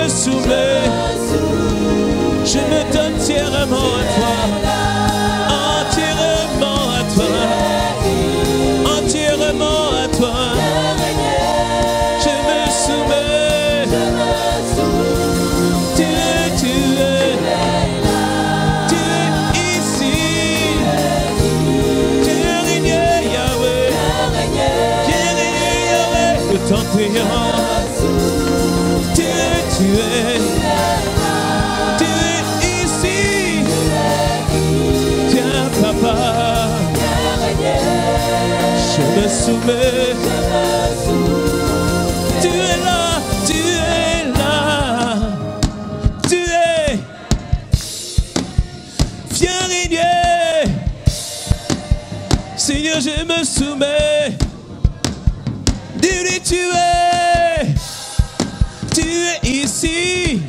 me soumets, je me donne entièrement à toi, entièrement à toi, entièrement à toi. Je me soumets, tu es ici, tu es régné Yahweh, le temps priant. Tu es ici, tiens papa, je me soumets, tu es là, tu es là, tu es, viens régner, Seigneur je me soumets, dis-lui tu es ici,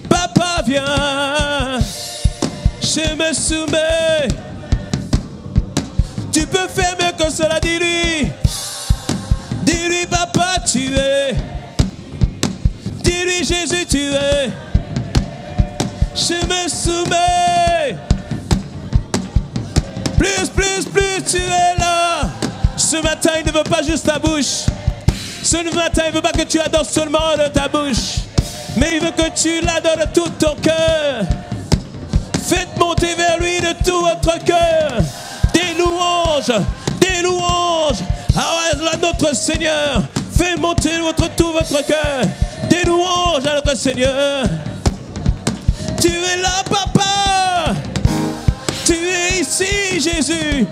papa viens, je me soumets, tu peux faire mieux que cela, dis-lui papa tu es, dis-lui Jésus tu es, je me soumets, plus tu es là, ce matin il ne veut pas juste ta bouche. Ce matin, il ne veut pas que tu adores seulement de ta bouche, mais il veut que tu l'adores de tout ton cœur. Faites monter vers lui de tout votre cœur des louanges à notre Seigneur. Faites monter tout votre cœur des louanges à notre Seigneur. Tu es là, papa. Tu es ici, Jésus.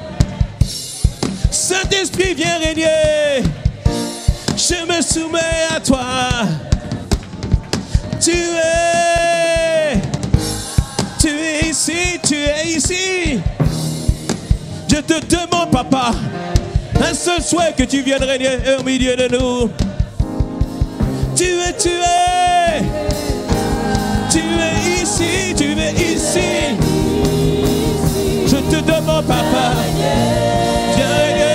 Saint-Esprit, viens régner. Je me soumets à toi. Tu es ici, tu es ici. Je te demande, papa, un seul souhait, que tu viennes régner au milieu de nous. Tu es ici, tu es ici. Je te demande, papa, viens régner.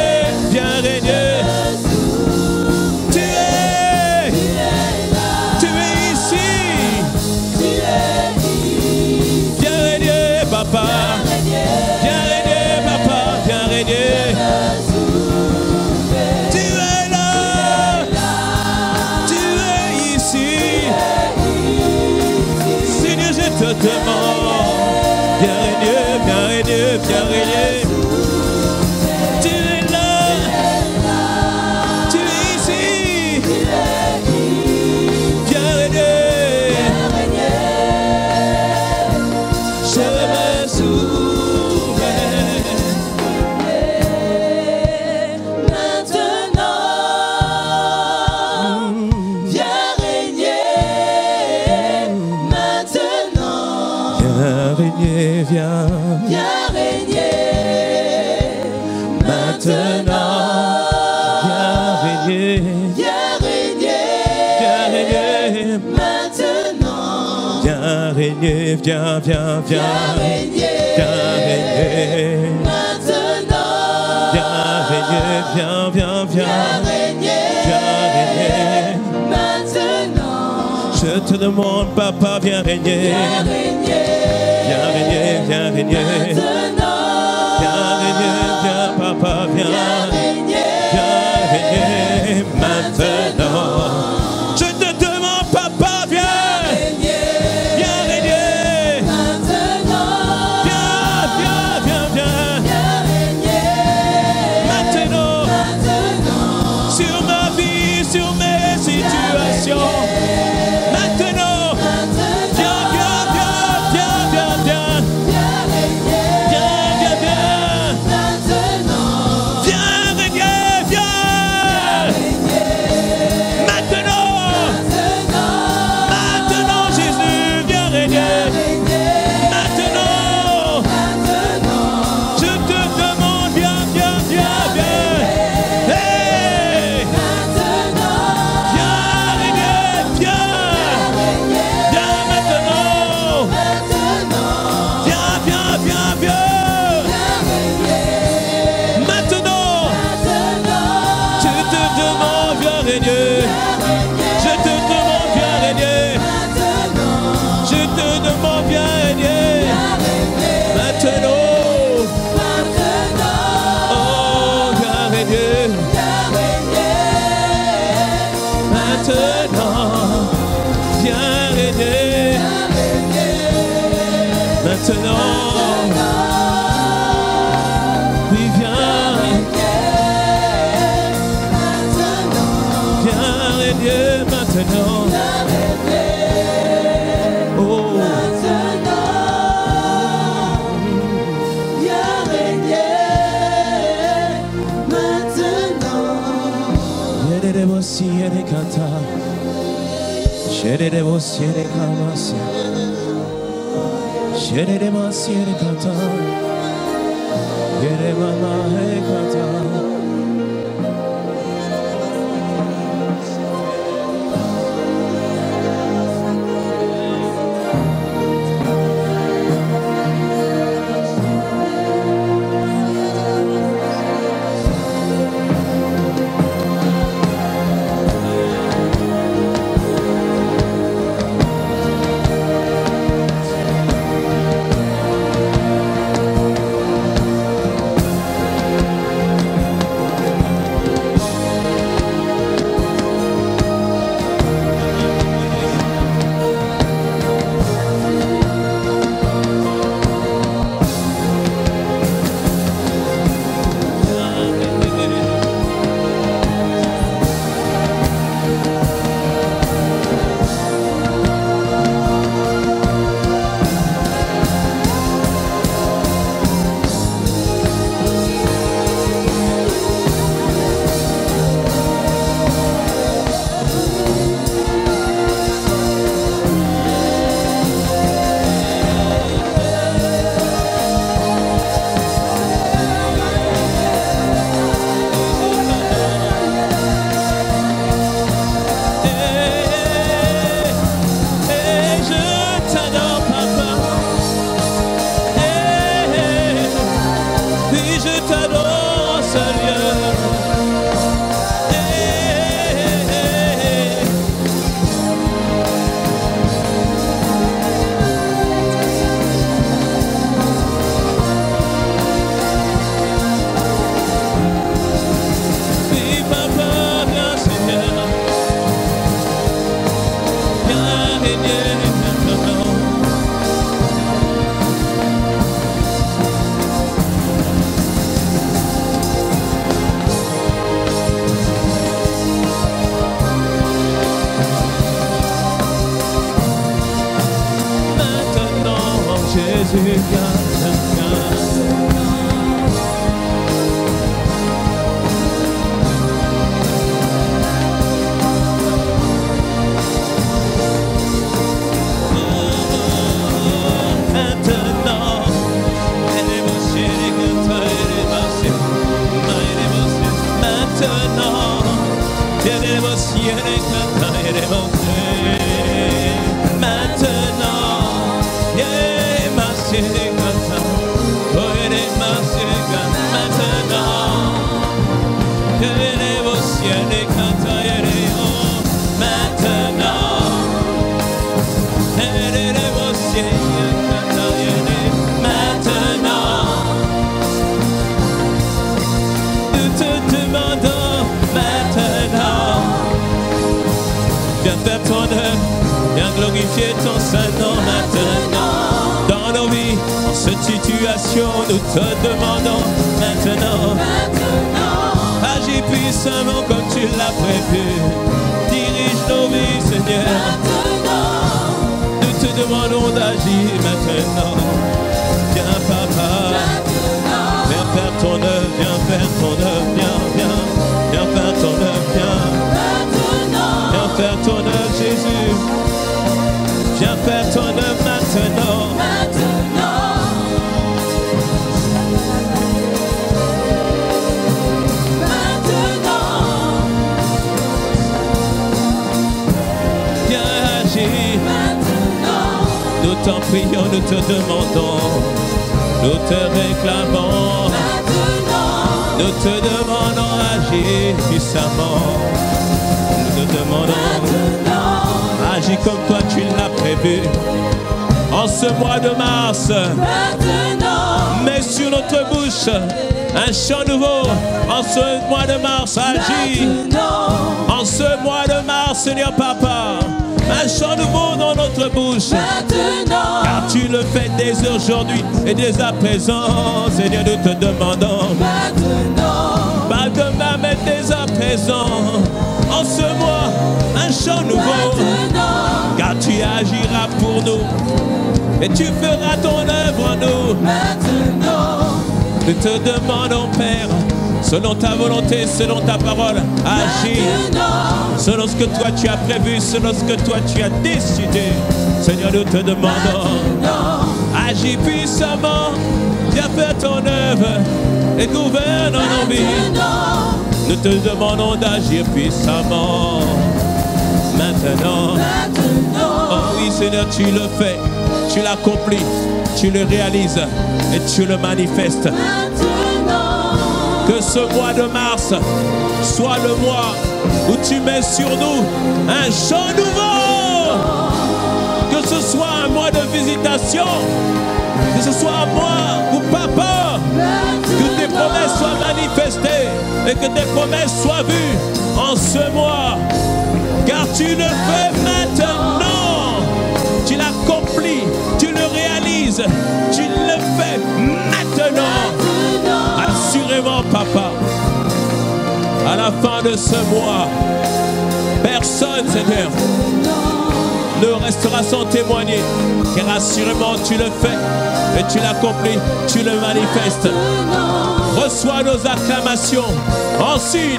Papa, viens régner, papa, viens régner. Tu es là, tu es ici. Seigneur, je te demande, viens régner, viens régner, viens régner. Tu es là, tu es ici. Viens régner. Viens régner maintenant. Viens régner maintenant. Viens régner, viens régner maintenant. Viens régner, viens régner maintenant. Je te demande, papa, viens régner. Viens régner, viens maintenant. Viens régner, viens papa, viens régner maintenant. Je te demande, papa, viens régner maintenant. Viens maintenant. Sur ma vie, sur mes situations. Maintenant. Je te demande Maintenant, viens régner. Maintenant, oui, viens régner maintenant. Oh, viens régner maintenant. Yedebo si yede kata, yedebo si yede kamasi. Yere mama he kata. Glorifier ton Saint-Nom maintenant. Dans nos vies, en cette situation, nous te demandons maintenant. Agis puissamment comme tu l'as prévu. Dirige nos vies, Seigneur. Nous te demandons d'agir maintenant. Viens, Papa. Viens faire ton œuvre, viens faire ton œuvre, viens faire ton œuvre, viens faire ton œuvre, Jésus. Viens faire ton œuvre maintenant. Viens agir. Nous t'en prions, nous te demandons. Nous te réclamons. Nous te demandons d'agir puissamment. Nous te demandons. Agis comme toi tu l'as prévu. En ce mois de mars, mets sur notre bouche un chant nouveau. En ce mois de mars, agis. En ce mois de mars, Seigneur Papa. Un chant nouveau dans notre bouche. Maintenant. Car tu le fais dès aujourd'hui et dès à présent. Seigneur, nous te demandons. Maintenant. Pas demain, mais dès à présent. En ce mois, un chant nouveau. Maintenant. Car tu agiras pour nous. Et tu feras ton œuvre en nous. Maintenant. Nous te demandons, Père, selon ta volonté, selon ta parole, agis. Selon ce que toi tu as prévu, selon ce que toi tu as décidé. Seigneur, nous te demandons. Agis puissamment. Viens faire ton œuvre et gouverne nos vies. Nous te demandons d'agir puissamment. Maintenant. Oh oui, Seigneur, tu le fais. Tu l'accomplis. Tu le réalises. Et tu le manifestes. Que ce mois de mars soit le mois où tu mets sur nous un chant nouveau. Que ce soit un mois de visitation. Que ce soit un mois où, Papa, que tes promesses soient manifestées et que tes promesses soient vues en ce mois. Car tu le fais maintenant. Tu l'accomplis. Tu le réalises. Tu le fais maintenant. Assurément, Papa, à la fin de ce mois, personne, Seigneur, ne restera sans témoigner. Car assurément, tu le fais et tu l'accomplis, tu le manifestes. Reçois nos acclamations en signe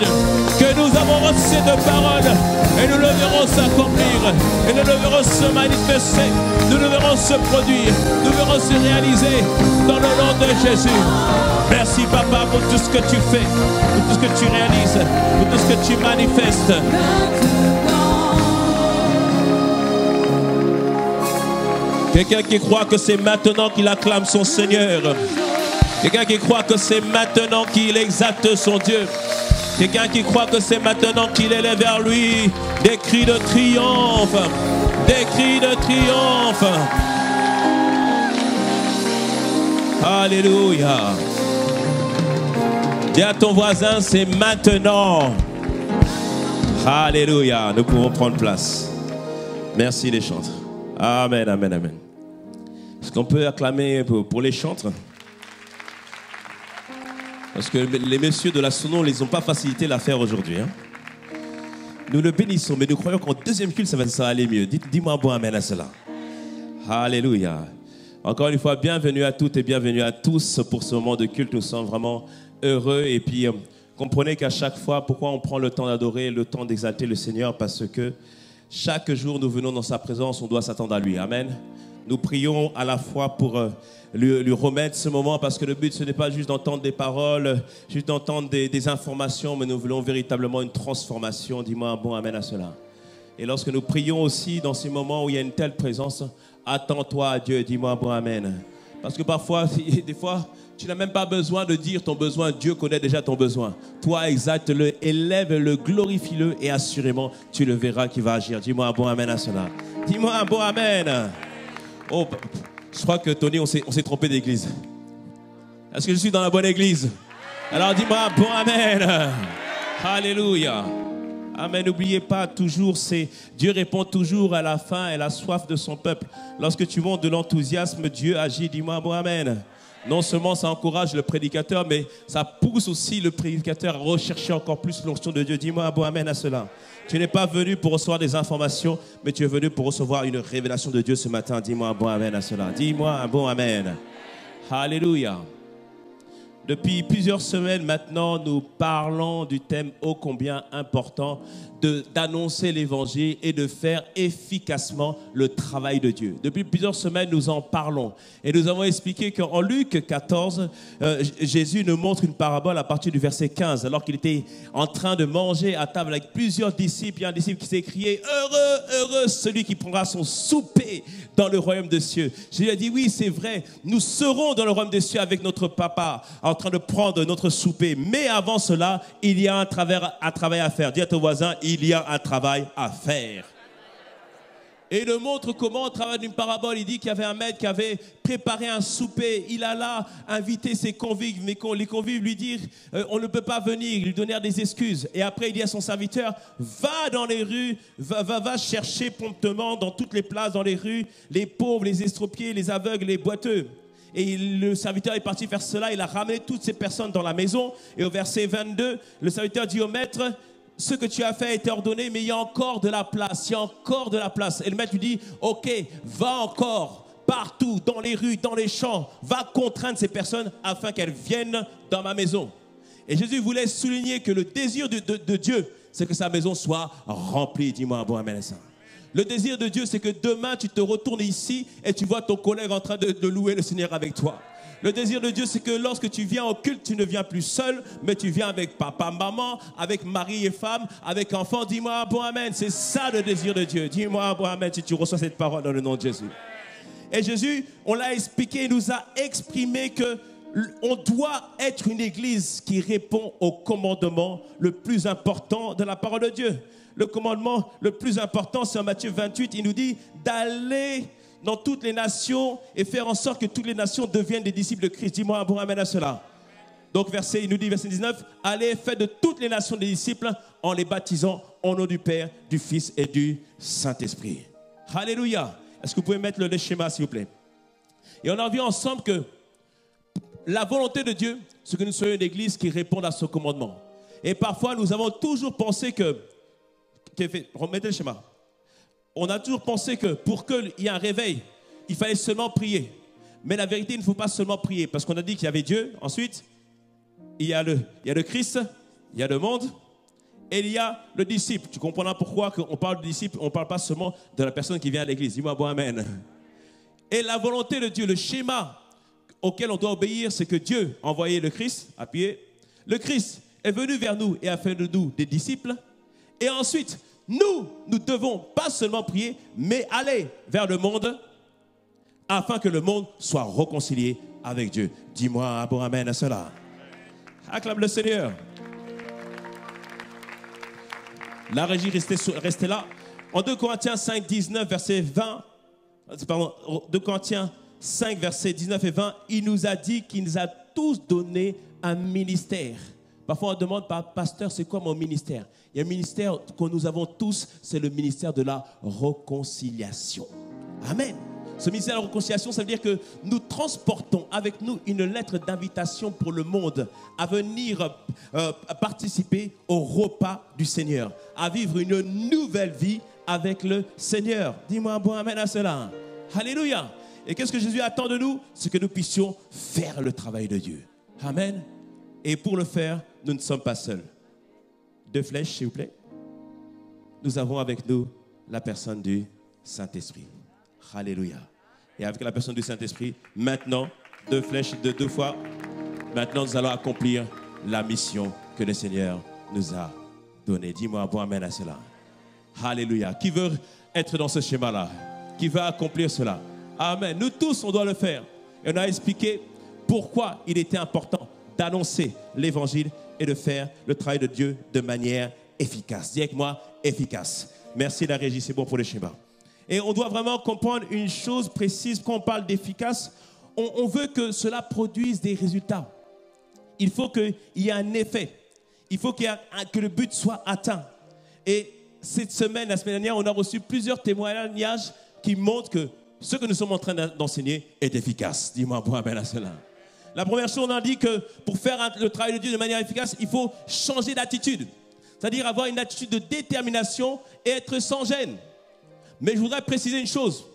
que nous avons reçu cette parole et nous le verrons s'accomplir et nous le verrons se manifester, nous le verrons se produire, nous le verrons se réaliser dans le nom de Jésus. Merci Papa pour tout ce que tu fais, pour tout ce que tu réalises, pour tout ce que tu manifestes. Quelqu'un qui croit que c'est maintenant qu'il acclame son Seigneur. Quelqu'un qui croit que c'est maintenant qu'il exalte son Dieu. Quelqu'un qui croit que c'est maintenant qu'il élève vers lui des cris de triomphe. Des cris de triomphe. Alléluia. Dis à ton voisin, c'est maintenant. Alléluia. Nous pouvons prendre place. Merci les chantres. Amen, amen, amen. Est-ce qu'on peut acclamer pour les chantres? Parce que les messieurs de la Sono, ils n'ont pas facilité l'affaire aujourd'hui. Hein? Nous le bénissons, mais nous croyons qu'en deuxième culte, ça va aller mieux. Dis-moi un bon amen à cela. Alléluia. Encore une fois, bienvenue à toutes et bienvenue à tous pour ce moment de culte. Nous sommes vraiment heureux. Et puis, comprenez qu'à chaque fois, pourquoi on prend le temps d'adorer, le temps d'exalter le Seigneur? Parce que chaque jour, nous venons dans sa présence, on doit s'attendre à lui. Amen. Nous prions à la fois pour lui remettre ce moment, parce que le but, ce n'est pas juste d'entendre des paroles, juste d'entendre des informations, mais nous voulons véritablement une transformation. Dis-moi un bon amen à cela. Et lorsque nous prions aussi dans ces moments où il y a une telle présence, attends-toi à Dieu, dis-moi un bon amen. Parce que parfois, des fois, tu n'as même pas besoin de dire ton besoin, Dieu connaît déjà ton besoin. Toi, exalte-le, élève-le, glorifie-le et assurément, tu le verras qu'il va agir. Dis-moi un bon amen à cela. Dis-moi un bon amen. Oh, je crois que Tony, on s'est trompé d'église. Est-ce que je suis dans la bonne église? Alors dis-moi un bon amen. Alléluia. Amen. N'oubliez pas, toujours, Dieu répond toujours à la faim et la soif de son peuple. Lorsque tu montes de l'enthousiasme, Dieu agit. Dis-moi un bon amen. Non seulement ça encourage le prédicateur, mais ça pousse aussi le prédicateur à rechercher encore plus l'onction de Dieu. Dis-moi un bon amen à cela. Tu n'es pas venu pour recevoir des informations, mais tu es venu pour recevoir une révélation de Dieu ce matin. Dis-moi un bon amen à cela. Dis-moi un bon amen. Alléluia. Depuis plusieurs semaines maintenant, nous parlons du thème ô combien important d'annoncer l'évangile et de faire efficacement le travail de Dieu. Depuis plusieurs semaines, nous en parlons. Et nous avons expliqué qu'en Luc 14, Jésus nous montre une parabole à partir du verset 15, alors qu'il était en train de manger à table avec plusieurs disciples. Il y a un disciple qui s'est crié « Heureux, heureux celui qui prendra son souper dans le royaume des cieux. » Jésus a dit « Oui, c'est vrai, nous serons dans le royaume des cieux avec notre papa en train de prendre notre souper. Mais avant cela, il y a un travail à faire. » Dis à ton voisin, il y a un travail à faire. Et il montre comment, au travers d'une parabole, il dit qu'il y avait un maître qui avait préparé un souper. Il alla inviter ses convives, mais les convives lui dirent on ne peut pas venir, ils lui donnèrent des excuses. Et après, il dit à son serviteur va dans les rues, va chercher promptement dans toutes les places, dans les rues, les pauvres, les estropiés, les aveugles, les boiteux. Et le serviteur est parti faire cela, il a ramené toutes ces personnes dans la maison. Et au verset 22, le serviteur dit au maître ce que tu as fait a été ordonné, mais il y a encore de la place, il y a encore de la place. Et le maître lui dit, ok, va encore partout, dans les rues, dans les champs, va contraindre ces personnes afin qu'elles viennent dans ma maison. Et Jésus voulait souligner que le désir de Dieu, c'est que sa maison soit remplie. Dis-moi un bon amen à ça. Le désir de Dieu, c'est que demain, tu te retournes ici et tu vois ton collègue en train de louer le Seigneur avec toi. Le désir de Dieu, c'est que lorsque tu viens au culte, tu ne viens plus seul, mais tu viens avec papa, maman, avec mari et femme, avec enfant. Dis-moi un bon amen. C'est ça le désir de Dieu. Dis-moi un bon amen si tu reçois cette parole dans le nom de Jésus. Et Jésus, on l'a expliqué, il nous a exprimé que on doit être une église qui répond au commandement le plus important de la parole de Dieu. Le commandement le plus important, c'est en Matthieu 28, il nous dit d'aller dans toutes les nations et faire en sorte que toutes les nations deviennent des disciples de Christ. Dis-moi un bon amen à cela. Donc il nous dit, verset 19, allez, faites de toutes les nations des disciples en les baptisant au nom du Père, du Fils et du Saint-Esprit. Alléluia. Est-ce que vous pouvez mettre le schéma, s'il vous plaît? Et on en vient ensemble que la volonté de Dieu, c'est que nous soyons une église qui réponde à ce commandement. Et parfois, nous avons toujours pensé remettez le schéma. On a toujours pensé que pour qu'il y ait un réveil, il fallait seulement prier. Mais la vérité, il ne faut pas seulement prier. Parce qu'on a dit qu'il y avait Dieu. Ensuite, il y a le Christ, il y a le monde, et il y a le disciple. Tu comprendras pourquoi quand on parle de disciple, on ne parle pas seulement de la personne qui vient à l'église. Dis-moi bon amen. Et la volonté de Dieu, le schéma auquel on doit obéir, c'est que Dieu a envoyé le Christ, appuyé. Le Christ est venu vers nous et a fait de nous des disciples. Et ensuite, nous devons pas seulement prier, mais aller vers le monde afin que le monde soit réconcilié avec Dieu. Dis-moi un bon amen à cela. Acclame le Seigneur. La régie, restez là. En 2 Corinthiens 5, 19, verset 20, pardon, 2 Corinthiens 5, versets 19 et 20, il nous a dit qu'il nous a tous donné un ministère. Parfois, on demande, pasteur, c'est quoi mon ministère? Il y a un ministère que nous avons tous, c'est le ministère de la réconciliation. Amen. Ce ministère de la réconciliation, ça veut dire que nous transportons avec nous une lettre d'invitation pour le monde à venir participer au repas du Seigneur, à vivre une nouvelle vie avec le Seigneur. Dis-moi un bon amen à cela. Alléluia. Et qu'est-ce que Jésus attend de nous? C'est que nous puissions faire le travail de Dieu. Amen. Et pour le faire, nous ne sommes pas seuls. 2 flèches, s'il vous plaît. Nous avons avec nous la personne du Saint-Esprit. Alléluia. Et avec la personne du Saint-Esprit, maintenant, 2 flèches de 2 fois. Maintenant, nous allons accomplir la mission que le Seigneur nous a donnée. Dis-moi un bon amen à cela. Alléluia. Qui veut être dans ce schéma-là? Qui veut accomplir cela? Amen. Nous tous, on doit le faire. Et on a expliqué pourquoi il était important d'annoncer l'évangile et de faire le travail de Dieu de manière efficace. Dis avec moi, efficace. Merci la régie, c'est bon pour le schéma. Et on doit vraiment comprendre une chose précise. Quand on parle d'efficace, on veut que cela produise des résultats. Il faut qu'il y ait un effet. Il faut que le but soit atteint. Et cette semaine, la semaine dernière, on a reçu plusieurs témoignages qui montrent que ce que nous sommes en train d'enseigner est efficace. Dis-moi, bon amen à cela. La première chose, on a dit que pour faire le travail de Dieu de manière efficace, il faut changer d'attitude. C'est-à-dire avoir une attitude de détermination et être sans gêne. Mais je voudrais préciser une chose.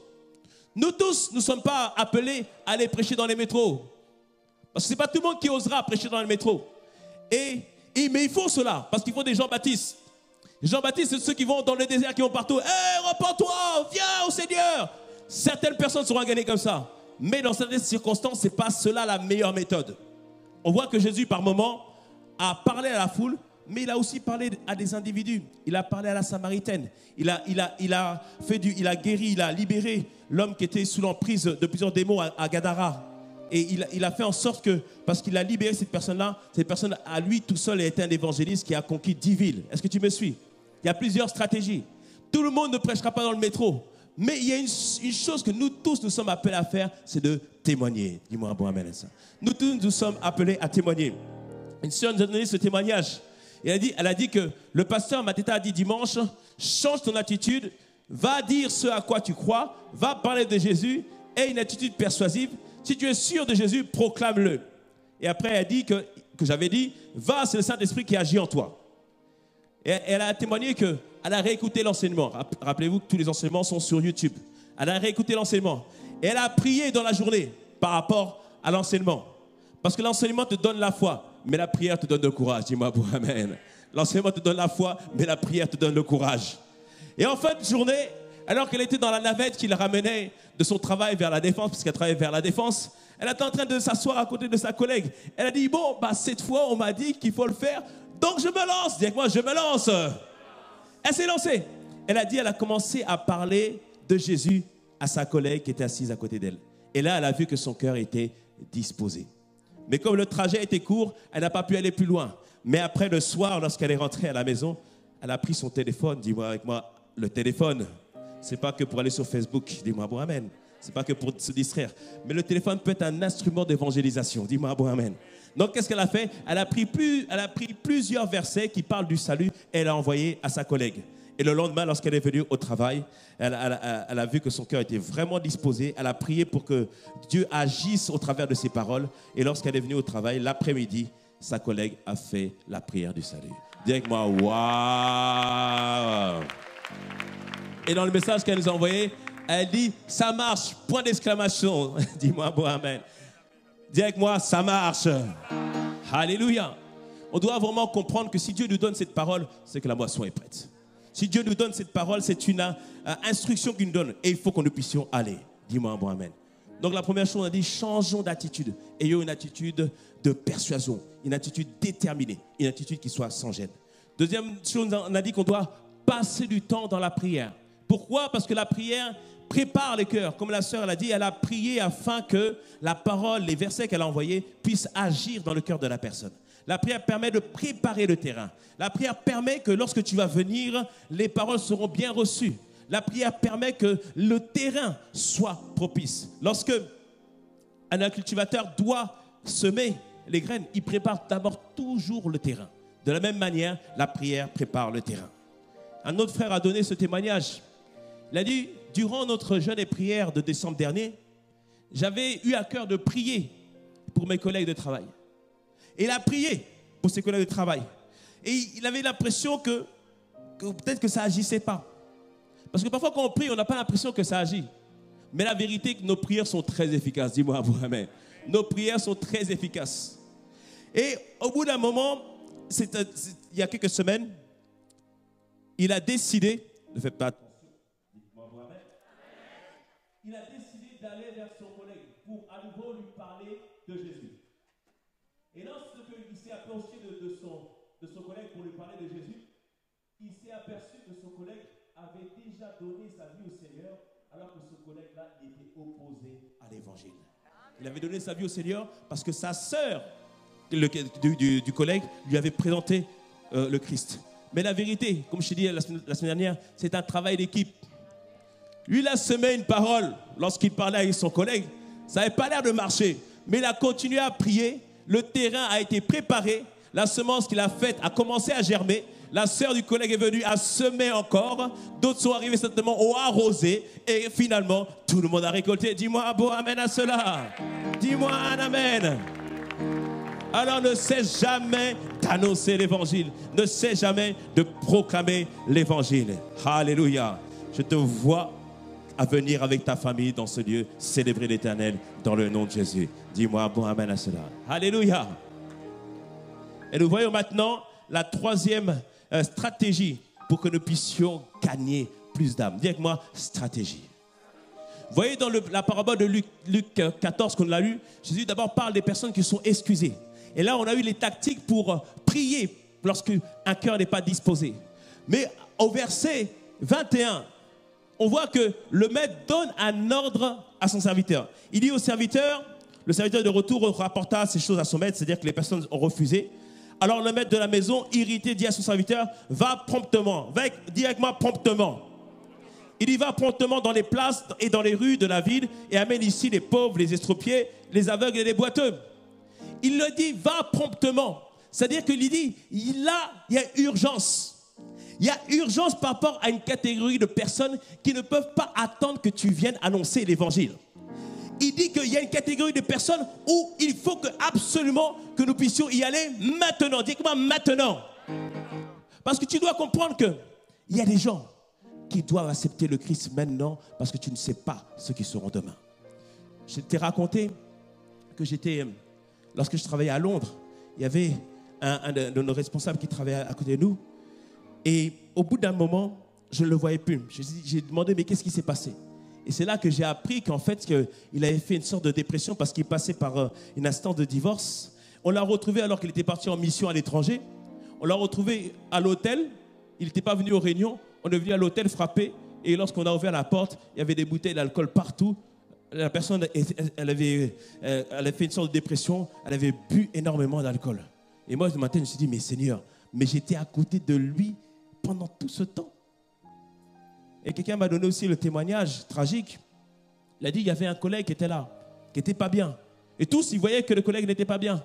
Nous tous, nous ne sommes pas appelés à aller prêcher dans les métros. Parce que ce n'est pas tout le monde qui osera prêcher dans les métros. Mais il faut cela, parce qu'il faut des Jean-Baptiste. Les Jean-Baptiste, c'est ceux qui vont dans le désert, qui vont partout. Hé, repens-toi, viens au Seigneur. Certaines personnes seront gagnées comme ça. Mais dans certaines circonstances, ce n'est pas cela la meilleure méthode. On voit que Jésus, par moments, a parlé à la foule, mais il a aussi parlé à des individus. Il a parlé à la Samaritaine. Il a guéri, il a libéré l'homme qui était sous l'emprise de plusieurs démons à Gadara. Et il a fait en sorte que, parce qu'il a libéré cette personne-là, cette personne à lui tout seul a été un évangéliste qui a conquis 10 villes. Est-ce que tu me suis? Il y a plusieurs stratégies. Tout le monde ne prêchera pas dans le métro. Mais il y a une chose que nous tous nous sommes appelés à faire, c'est de témoigner. Dis-moi un bon amen à ça. Nous tous nous sommes appelés à témoigner. Une sœur nous a donné ce témoignage. Elle a dit que le pasteur Mateta a dit dimanche, change ton attitude, va dire ce à quoi tu crois, va parler de Jésus, aie une attitude persuasive. Si tu es sûr de Jésus, proclame-le. Et après, elle a dit que j'avais dit, va, c'est le Saint-Esprit qui agit en toi. Et elle a témoigné qu'elle a réécouté l'enseignement. Rappelez-vous que tous les enseignements sont sur YouTube. Elle a réécouté l'enseignement. Et elle a prié dans la journée par rapport à l'enseignement. Parce que l'enseignement te donne la foi, mais la prière te donne le courage. Dis-moi pour amen. L'enseignement te donne la foi, mais la prière te donne le courage. Et en fin de journée, alors qu'elle était dans la navette qui la ramenait de son travail vers la défense, parce qu'elle travaillait vers la défense, elle était en train de s'asseoir à côté de sa collègue. Elle a dit, bon, cette fois, on m'a dit qu'il faut le faire, donc je me lance. Dis avec moi, je me lance. Elle s'est lancée. Elle a commencé à parler de Jésus à sa collègue qui était assise à côté d'elle. Et là, elle a vu que son cœur était disposé. Mais comme le trajet était court, elle n'a pas pu aller plus loin. Mais après, le soir, lorsqu'elle est rentrée à la maison, elle a pris son téléphone. Dis-moi avec moi, le téléphone, c'est pas que pour aller sur Facebook. Dis-moi bon amen. C'est pas que pour se distraire. Mais le téléphone peut être un instrument d'évangélisation. Dis-moi bon amen. Donc, qu'est-ce qu'elle a fait? Elle a pris plusieurs versets qui parlent du salut et elle a envoyé à sa collègue. Et le lendemain, lorsqu'elle est venue au travail, elle a vu que son cœur était vraiment disposé. Elle a prié pour que Dieu agisse au travers de ses paroles. Et lorsqu'elle est venue au travail, l'après-midi, sa collègue a fait la prière du salut. Dis avec moi, waouh! Et dans le message qu'elle nous a envoyé, elle dit, ça marche, point d'exclamation. Dis-moi, bon amen. Dis avec moi, ça marche. Alléluia. On doit vraiment comprendre que si Dieu nous donne cette parole, c'est que la moisson est prête. Si Dieu nous donne cette parole, c'est une instruction qu'il nous donne. Et il faut que nous puissions aller. Dis-moi un bon amen. Donc la première chose, on a dit, changeons d'attitude. Ayons une attitude de persuasion, une attitude déterminée, une attitude qui soit sans gêne. Deuxième chose, on a dit qu'on doit passer du temps dans la prière. Pourquoi? Parce que la prière prépare les cœurs. Comme la sœur l'a dit, elle a prié afin que la parole, les versets qu'elle a envoyés puissent agir dans le cœur de la personne. La prière permet de préparer le terrain. La prière permet que lorsque tu vas venir, les paroles seront bien reçues. La prière permet que le terrain soit propice. Lorsque un cultivateur doit semer les graines, il prépare d'abord toujours le terrain. De la même manière, la prière prépare le terrain. Un autre frère a donné ce témoignage. Il a dit, durant notre jeûne et prière de décembre dernier, j'avais eu à cœur de prier pour mes collègues de travail. Et il a prié pour ses collègues de travail. Et il avait l'impression que peut-être que ça n'agissait pas. Parce que parfois quand on prie, on n'a pas l'impression que ça agit. Mais la vérité est que nos prières sont très efficaces. Dis-moi, amen. Nos prières sont très efficaces. Et au bout d'un moment, il y a quelques semaines, il a décidé, ne faites pas attention, il a décidé d'aller vers son collègue pour à nouveau lui parler de Jésus. Et lorsqu'il s'est approché de son collègue pour lui parler de Jésus, il s'est aperçu que son collègue avait déjà donné sa vie au Seigneur, alors que ce collègue-là était opposé à l'évangile. Il avait donné sa vie au Seigneur parce que sa sœur du collègue lui avait présenté le Christ. Mais la vérité, comme je t'ai dit la semaine dernière, c'est un travail d'équipe. Lui, il a semé une parole lorsqu'il parlait avec son collègue. Ça n'avait pas l'air de marcher, mais il a continué à prier. Le terrain a été préparé. La semence qu'il a faite a commencé à germer. La sœur du collègue est venue à semer encore. D'autres sont arrivés certainement, ont arrosé. Et finalement, tout le monde a récolté. Dis-moi un beau amen à cela. Dis-moi un amen. Alors ne cesse jamais d'annoncer l'évangile. Ne cesse jamais de proclamer l'évangile. Alléluia. Je te vois à venir avec ta famille dans ce lieu, célébrer l'Éternel dans le nom de Jésus. Dis-moi un bon amen à cela. Alléluia. Et nous voyons maintenant la troisième stratégie pour que nous puissions gagner plus d'âmes. Dis avec moi, stratégie. Vous voyez dans la parabole de Luc 14 qu'on a lu, Jésus d'abord parle des personnes qui sont excusées. Et là, on a eu les tactiques pour prier lorsqu'un cœur n'est pas disposé. Mais au verset 21, on voit que le maître donne un ordre à son serviteur. Il dit au serviteur, le serviteur de retour rapporta ces choses à son maître, c'est-à-dire que les personnes ont refusé. Alors le maître de la maison, irrité, dit à son serviteur, va promptement, dis avec moi promptement. Il y va promptement dans les places et dans les rues de la ville et amène ici les pauvres, les estropiés, les aveugles et les boiteux. Il le dit, va promptement. C'est-à-dire qu'il dit, il y a urgence. Il y a urgence par rapport à une catégorie de personnes qui ne peuvent pas attendre que tu viennes annoncer l'évangile. Il dit qu'il y a une catégorie de personnes où il faut absolument que nous puissions y aller maintenant. Dis-moi maintenant. Parce que tu dois comprendre qu'il y a des gens qui doivent accepter le Christ maintenant parce que tu ne sais pas ce qu'ils seront demain. Je t'ai raconté que lorsque je travaillais à Londres, il y avait un de nos responsables qui travaillait à côté de nous. Et au bout d'un moment, je ne le voyais plus. J'ai demandé, mais qu'est-ce qui s'est passé? Et c'est là que j'ai appris qu'en fait, il avait fait une sorte de dépression parce qu'il passait par une instance de divorce. On l'a retrouvé alors qu'il était parti en mission à l'étranger. On l'a retrouvé à l'hôtel. Il n'était pas venu aux réunions. On est venu à l'hôtel frapper. Et lorsqu'on a ouvert la porte, il y avait des bouteilles d'alcool partout. La personne, elle avait fait une sorte de dépression. Elle avait bu énormément d'alcool. Et moi, ce matin, je me suis dit, mais Seigneur, mais j'étais à côté de lui pendant tout ce temps. Et quelqu'un m'a donné aussi le témoignage tragique. Il a dit, il y avait un collègue qui était là, qui n'était pas bien. Et tous, ils voyaient que le collègue n'était pas bien.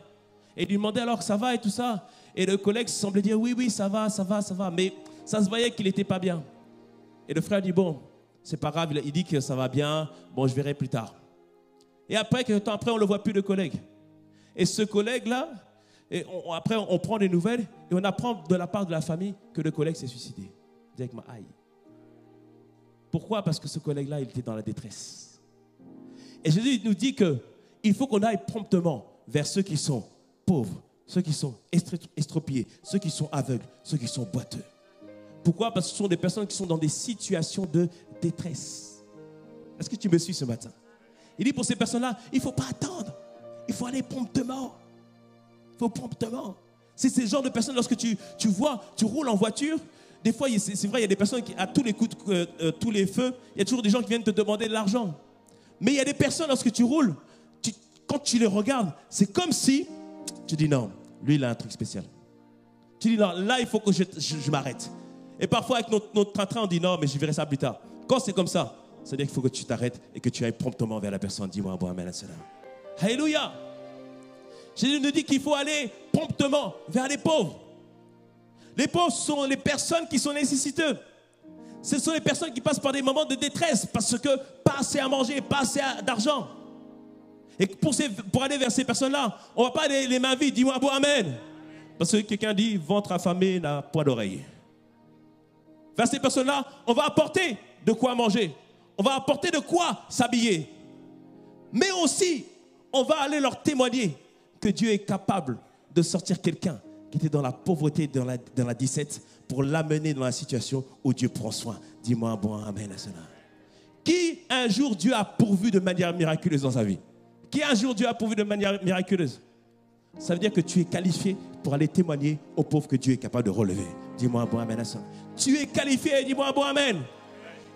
Et ils lui demandaient alors, ça va et tout ça. Et le collègue semblait dire, oui, oui, ça va, ça va, ça va. Mais ça se voyait qu'il n'était pas bien. Et le frère dit, bon, c'est pas grave, il dit que ça va bien, bon, je verrai plus tard. Et après, quelques temps après, on ne le voit plus, le collègue. Et ce collègue-là, après, on prend des nouvelles et on apprend de la part de la famille que le collègue s'est suicidé. Directement, aïe. Pourquoi? Parce que ce collègue-là, il était dans la détresse. Et Jésus nous dit qu'il faut qu'on aille promptement vers ceux qui sont pauvres, ceux qui sont estropiés, ceux qui sont aveugles, ceux qui sont boiteux. Pourquoi? Parce que ce sont des personnes qui sont dans des situations de détresse. Est-ce que tu me suis ce matin? Il dit pour ces personnes-là, il ne faut pas attendre. Il faut aller promptement. Il faut promptement. C'est ce genre de personnes, lorsque tu vois, tu roules en voiture, des fois, c'est vrai, il y a des personnes qui, à tous les coups, tous les feux, il y a toujours des gens qui viennent te demander de l'argent. Mais il y a des personnes, lorsque tu roules, quand tu les regardes, c'est comme si, tu dis non, lui, il a un truc spécial. Tu dis non, là, il faut que je m'arrête. Et parfois, avec notre train-train, on dit non, mais je verrai ça plus tard. Quand c'est comme ça, c'est-à-dire qu'il faut que tu t'arrêtes et que tu ailles promptement vers la personne. Dis-moi un bon amen à cela. Alléluia. Jésus nous dit qu'il faut aller promptement vers les pauvres. Les pauvres sont les personnes qui sont nécessiteuses. Ce sont les personnes qui passent par des moments de détresse parce que pas assez à manger, pas assez d'argent. Et pour aller vers ces personnes-là, on ne va pas aller les mains vides. Dis-moi un bon amen. Parce que quelqu'un dit ventre affamé n'a point d'oreille. Vers ces personnes-là, on va apporter de quoi manger. On va apporter de quoi s'habiller. Mais aussi, on va aller leur témoigner que Dieu est capable de sortir quelqu'un qui était dans la pauvreté, dans la 17, pour l'amener dans la situation où Dieu prend soin. Dis-moi un bon amen à cela. Qui un jour Dieu a pourvu de manière miraculeuse dans sa vie? Qui un jour Dieu a pourvu de manière miraculeuse? Ça veut dire que tu es qualifié pour aller témoigner aux pauvres que Dieu est capable de relever. Dis-moi un bon amen à ça. Tu es qualifié, dis-moi un bon amen.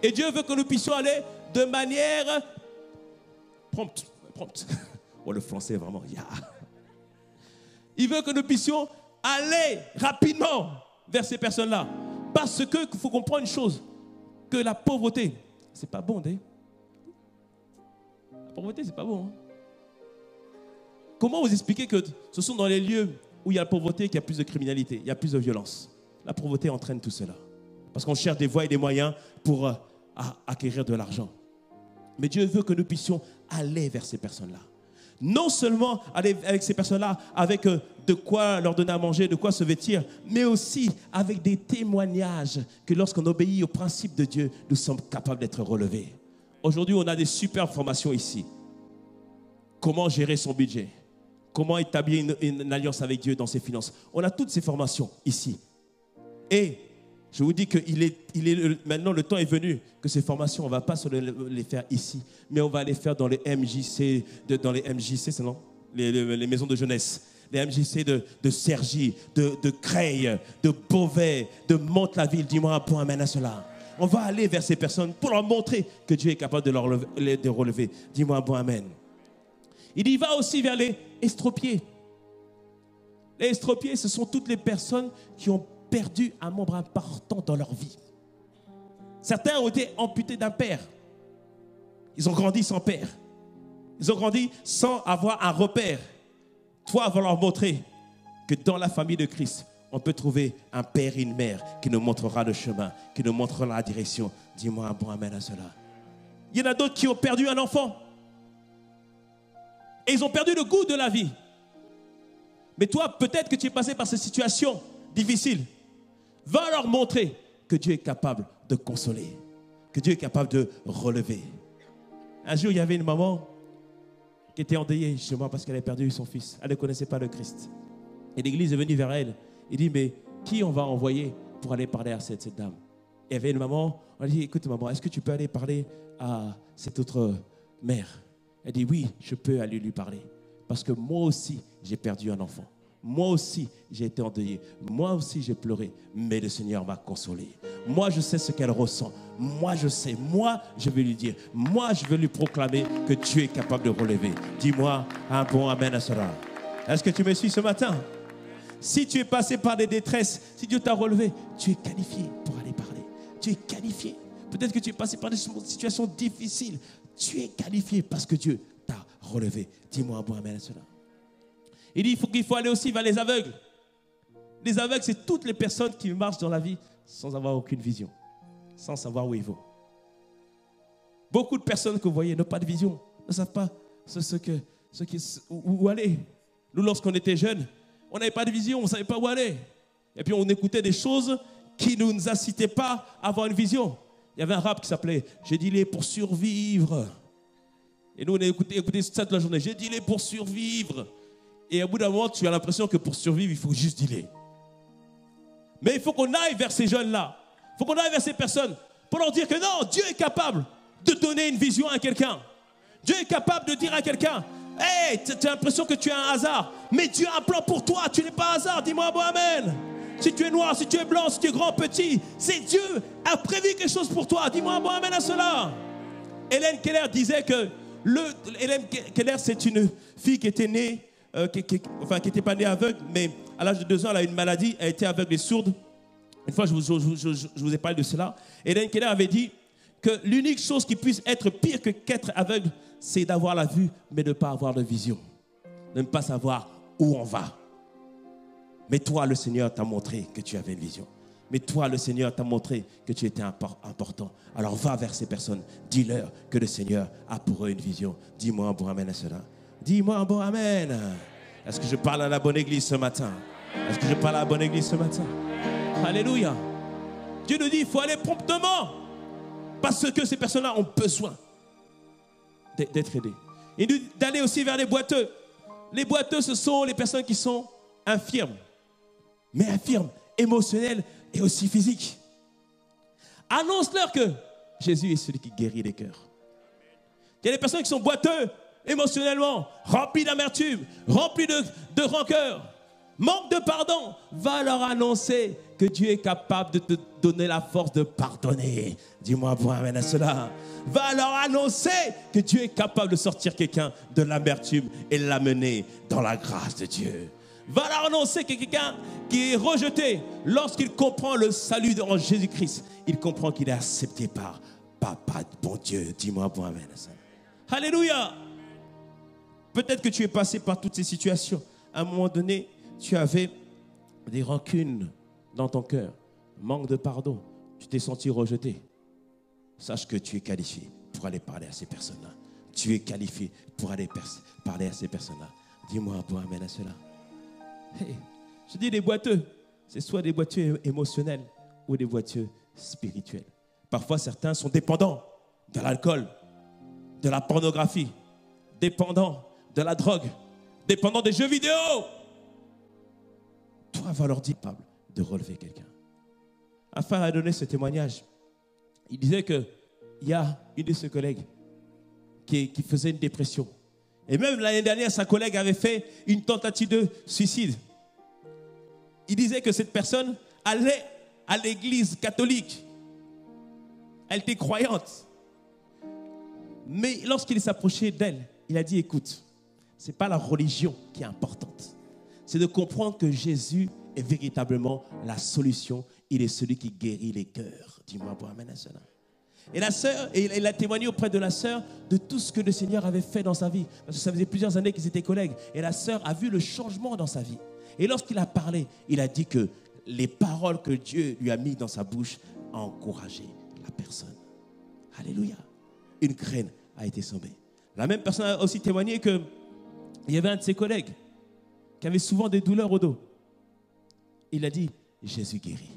Et Dieu veut que nous puissions aller de manière prompte. Oh, le français, vraiment. Yeah. Il veut que nous puissions aller rapidement vers ces personnes-là. Parce qu'il faut comprendre une chose, que la pauvreté, c'est pas bon. La pauvreté, c'est pas bon. Hein? Comment vous expliquez que ce sont dans les lieux où il y a la pauvreté qu'il y a plus de criminalité, il y a plus de violence? La pauvreté entraîne tout cela. Parce qu'on cherche des voies et des moyens pour acquérir de l'argent. Mais Dieu veut que nous puissions aller vers ces personnes-là. Non seulement aller avec ces personnes-là, avec de quoi leur donner à manger, de quoi se vêtir, mais aussi avec des témoignages que lorsqu'on obéit aux principes de Dieu, nous sommes capables d'être relevés. Aujourd'hui, on a des super formations ici. Comment gérer son budget? Comment établir une alliance avec Dieu dans ses finances? On a toutes ces formations ici. Et je vous dis que maintenant le temps est venu que ces formations, on ne va pas les faire ici, mais on va les faire dans les MJC, c'est non? Les maisons de jeunesse. Les MJC de Cergy, de Creil, de Beauvais, de Mantes-la-Ville. Dis-moi un point amen à cela. On va aller vers ces personnes pour leur montrer que Dieu est capable de relever. Dis-moi un bon amen. Il y va aussi vers les estropiés. Les estropiés, ce sont toutes les personnes qui ont perdu un membre important dans leur vie. Certains ont été amputés d'un père. Ils ont grandi sans père. Ils ont grandi sans avoir un repère. Toi, va leur montrer que dans la famille de Christ, on peut trouver un père et une mère qui nous montrera le chemin, qui nous montrera la direction. Dis-moi un bon amen à cela. Il y en a d'autres qui ont perdu un enfant. Et ils ont perdu le goût de la vie. Mais toi, peut-être que tu es passé par cette situation difficile. Va leur montrer que Dieu est capable de consoler, que Dieu est capable de relever. Un jour, il y avait une maman qui était endeuillée chez moi parce qu'elle avait perdu son fils. Elle ne connaissait pas le Christ. Et l'église est venue vers elle. Il dit, mais qui on va envoyer pour aller parler à cette dame? Et il y avait une maman, on lui dit, écoute maman, est-ce que tu peux aller parler à cette autre mère? Elle dit, oui, je peux aller lui parler. Parce que moi aussi, j'ai perdu un enfant. Moi aussi, j'ai été endeuillé. Moi aussi, j'ai pleuré. Mais le Seigneur m'a consolé. Moi, je sais ce qu'elle ressent. Moi, je sais. Moi, je vais lui dire. Moi, je vais lui proclamer que Dieu est capable de relever. Dis-moi un bon amen à cela. Est-ce que tu me suis ce matin? Si tu es passé par des détresses, si Dieu t'a relevé, tu es qualifié pour aller parler. Tu es qualifié. Peut-être que tu es passé par des situations difficiles. Tu es qualifié parce que Dieu t'a relevé. Dis-moi un bon amen à cela. Il dit qu'il faut aller aussi vers les aveugles. Les aveugles, c'est toutes les personnes qui marchent dans la vie sans avoir aucune vision, sans savoir où ils vont. Beaucoup de personnes que vous voyez n'ont pas de vision, ne savent pas où aller. Nous, lorsqu'on était jeunes, on n'avait pas de vision, on ne savait pas où aller. Et puis on écoutait des choses qui ne nous incitaient pas à avoir une vision. Il y avait un rap qui s'appelait « J'ai dealé pour survivre ». Et nous, on a écouté ça toute la journée. « J'ai dealé pour survivre ». Et au bout d'un moment, tu as l'impression que pour survivre, il faut juste dealer. Mais il faut qu'on aille vers ces jeunes-là. Il faut qu'on aille vers ces personnes pour leur dire que non, Dieu est capable de donner une vision à quelqu'un. Dieu est capable de dire à quelqu'un, « Hey, tu as l'impression que tu es un hasard, mais Dieu a un plan pour toi, tu n'es pas un hasard, dis-moi un bon amen. Si tu es noir, si tu es blanc, si tu es grand, petit, c'est Dieu a prévu quelque chose pour toi, dis-moi un bon amen à cela. » Hélène Keller disait que, Hélène Keller, c'est une fille qui était née, qui n'était pas née aveugle, mais à l'âge de 2 ans, elle a une maladie, elle était aveugle et sourde. Une fois, je vous ai parlé de cela. Hélène Keller avait dit que l'unique chose qui puisse être pire qu'être aveugle, c'est d'avoir la vue, mais de ne pas avoir de vision. De ne pas savoir où on va. Mais toi, le Seigneur t'a montré que tu avais une vision. Mais toi, le Seigneur t'a montré que tu étais important. Alors va vers ces personnes. Dis-leur que le Seigneur a pour eux une vision. Dis-moi un bon amen à cela. Dis-moi un bon amen. Est-ce que je parle à la bonne église ce matin? Est-ce que je parle à la bonne église ce matin? Alléluia. Dieu nous dit, il faut aller promptement. Parce que ces personnes-là ont besoin d'être aidées. Il nous dit d'aller aussi vers les boiteux. Les boiteux, ce sont les personnes qui sont infirmes. Mais infirmes, émotionnelles et aussi physiques. Annonce-leur que Jésus est celui qui guérit les cœurs. Il y a des personnes qui sont boiteux émotionnellement, remplis d'amertume, remplis de rancœur, manque de pardon. Va leur annoncer que Dieu est capable de te donner la force de pardonner. Dis-moi bon amen à cela. Va leur annoncer que Dieu est capable de sortir quelqu'un de l'amertume et l'amener dans la grâce de Dieu. Va leur annoncer que quelqu'un qui est rejeté, lorsqu'il comprend le salut en Jésus-Christ, il comprend qu'il est accepté par Papa, bon Dieu. Dis-moi bon amen à ça. Alléluia. Peut-être que tu es passé par toutes ces situations. À un moment donné, tu avais des rancunes dans ton cœur, manque de pardon, tu t'es senti rejeté. Sache que tu es qualifié pour aller parler à ces personnes-là. Tu es qualifié pour aller parler à ces personnes-là. Dis-moi un bon amen à cela. Hey, je dis des boiteux, c'est soit des boiteux émotionnels ou des boiteux spirituels. Parfois, certains sont dépendants de l'alcool, de la pornographie, dépendants de la drogue, dépendants des jeux vidéo. Toi, va leur dire capable de relever quelqu'un. Un frère a donné ce témoignage. Il disait qu'il y a une de ses collègues qui faisait une dépression. Et même l'année dernière, sa collègue avait fait une tentative de suicide. Il disait que cette personne allait à l'église catholique. Elle était croyante. Mais lorsqu'il s'approchait d'elle, il a dit, écoute, ce n'est pas la religion qui est importante. C'est de comprendre que Jésus est véritablement la solution il est celui qui guérit les cœurs. Dis-moi, bon, amen à cela. Et la sœur, il a témoigné auprès de la sœur de tout ce que le Seigneur avait fait dans sa vie. Parce que ça faisait plusieurs années qu'ils étaient collègues. Et la sœur a vu le changement dans sa vie. Et lorsqu'il a parlé, il a dit que les paroles que Dieu lui a mises dans sa bouche ont encouragé la personne. Alléluia. Une graine a été semée. La même personne a aussi témoigné qu'il y avait un de ses collègues qui avait souvent des douleurs au dos. Il a dit, Jésus guérit.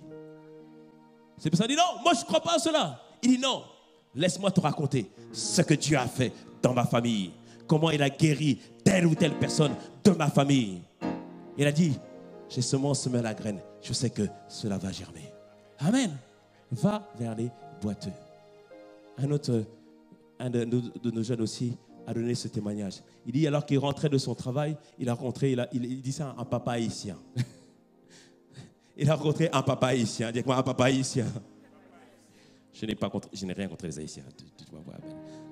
Cette personne a dit, non, moi je ne crois pas à cela. Il dit, non, laisse-moi te raconter ce que Dieu a fait dans ma famille. Comment il a guéri telle ou telle personne de ma famille. Il a dit, j'ai seulement semé la graine. Je sais que cela va germer. Amen. Va vers les boiteux. Un de nos jeunes aussi a donné ce témoignage. Il dit, alors qu'il rentrait de son travail, il a rencontré, il dit ça, un papa haïtien. Il a rencontré un papa haïtien. Dis-moi, un papa haïtien. Je n'ai rien contre les haïtiens.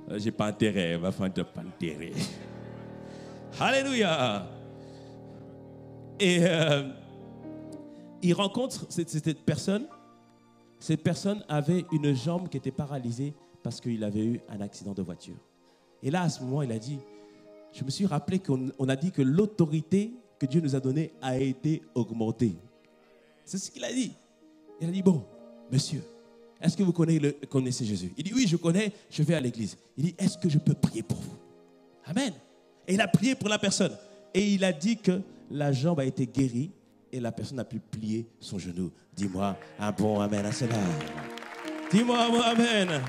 Je n'ai pas intérêt, ma femme n'a pas intérêt. Alléluia. Et il rencontre cette personne. Cette personne avait une jambe qui était paralysée parce qu'il avait eu un accident de voiture. Et là, à ce moment, il a dit, je me suis rappelé qu'on a dit que l'autorité que Dieu nous a donnée a été augmentée. C'est ce qu'il a dit. Il a dit, bon, monsieur, est-ce que vous connaissez Jésus? Il dit, oui, je connais, je vais à l'église. Il dit, est-ce que je peux prier pour vous? Amen. Et il a prié pour la personne. Et il a dit que la jambe a été guérie et la personne a pu plier son genou. Dis-moi un bon amen à cela. Dis-moi un bon amen.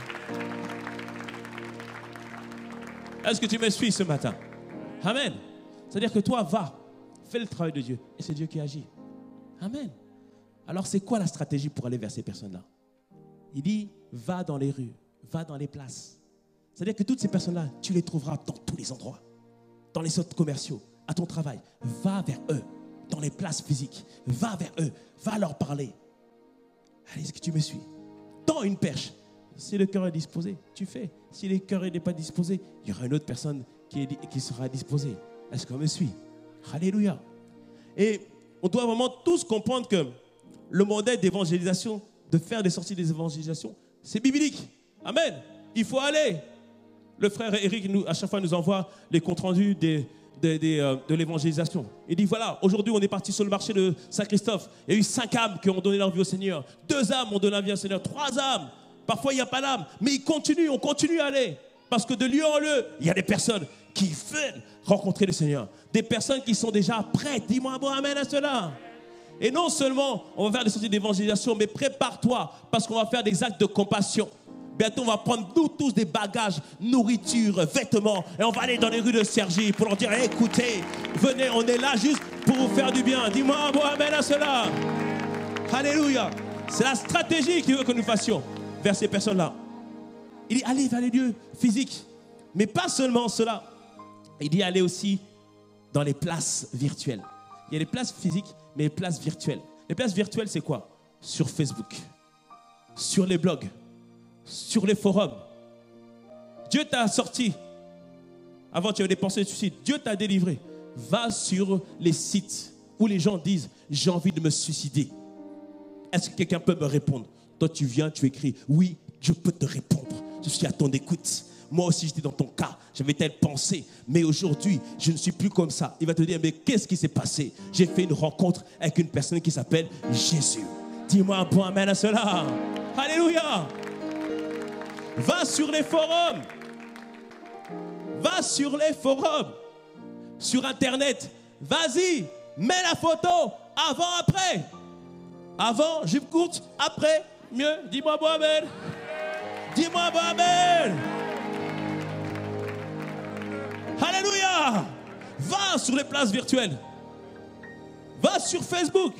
Est-ce que tu me suis ce matin? Amen. C'est-à-dire que toi, va, fais le travail de Dieu. Et c'est Dieu qui agit. Amen. Alors, c'est quoi la stratégie pour aller vers ces personnes-là? Il dit, va dans les rues, va dans les places. C'est-à-dire que toutes ces personnes-là, tu les trouveras dans tous les endroits. Dans les centres commerciaux, à ton travail. Va vers eux, dans les places physiques. Va vers eux, va leur parler. Allez, est-ce que tu me suis? Tends une perche. Si le cœur est disposé, tu fais. Si le cœur n'est pas disposé, il y aura une autre personne qui sera disposée. Est-ce qu'on me suit? Alléluia. Et on doit vraiment tous comprendre que le modèle d'évangélisation, de faire des sorties des évangélisations, c'est biblique. Amen. Il faut aller. Le frère Eric, à chaque fois, nous envoie les comptes rendus de l'évangélisation. Il dit, voilà, aujourd'hui, on est parti sur le marché de Saint-Christophe. Il y a eu 5 âmes qui ont donné leur vie au Seigneur. 2 âmes ont donné leur vie au Seigneur. 3 âmes. Parfois, il n'y a pas d'âme. Mais on continue à aller. Parce que de lieu en lieu, il y a des personnes qui veulent rencontrer le Seigneur. Des personnes qui sont déjà prêtes. Dis-moi un bon amen à cela. Et non seulement on va faire des sorties d'évangélisation, mais prépare-toi parce qu'on va faire des actes de compassion. Bientôt, on va prendre nous tous des bagages, nourriture, vêtements, et on va aller dans les rues de Cergy pour leur dire, écoutez, venez, on est là juste pour vous faire du bien. Dis-moi un bon amen à cela. Alléluia. C'est la stratégie qu'il veut que nous fassions vers ces personnes-là. Il dit, allez vers les lieux physiques, mais pas seulement cela. Il dit, allez aussi dans les places virtuelles. Il y a les places physiques, mais les places virtuelles. Les places virtuelles, c'est quoi? Sur Facebook, sur les blogs, sur les forums. Dieu t'a sorti. Avant, tu avais des pensées de suicide. Dieu t'a délivré. Va sur les sites où les gens disent, j'ai envie de me suicider. Est-ce que quelqu'un peut me répondre? Toi, tu viens, tu écris, oui, Dieu peut te répondre. Je suis à ton écoute. Moi aussi, j'étais dans ton cas. J'avais telle pensée. Mais aujourd'hui, je ne suis plus comme ça. Il va te dire, mais qu'est-ce qui s'est passé? J'ai fait une rencontre avec une personne qui s'appelle Jésus. Dis-moi un bon amen à cela. Alléluia. Va sur les forums. Va sur les forums. Sur Internet. Vas-y. Mets la photo. Avant, après. Avant, jupe courte. Après, mieux. Dis-moi bon amen. Dis-moi bon amen. Alléluia. Va sur les places virtuelles. Va sur Facebook.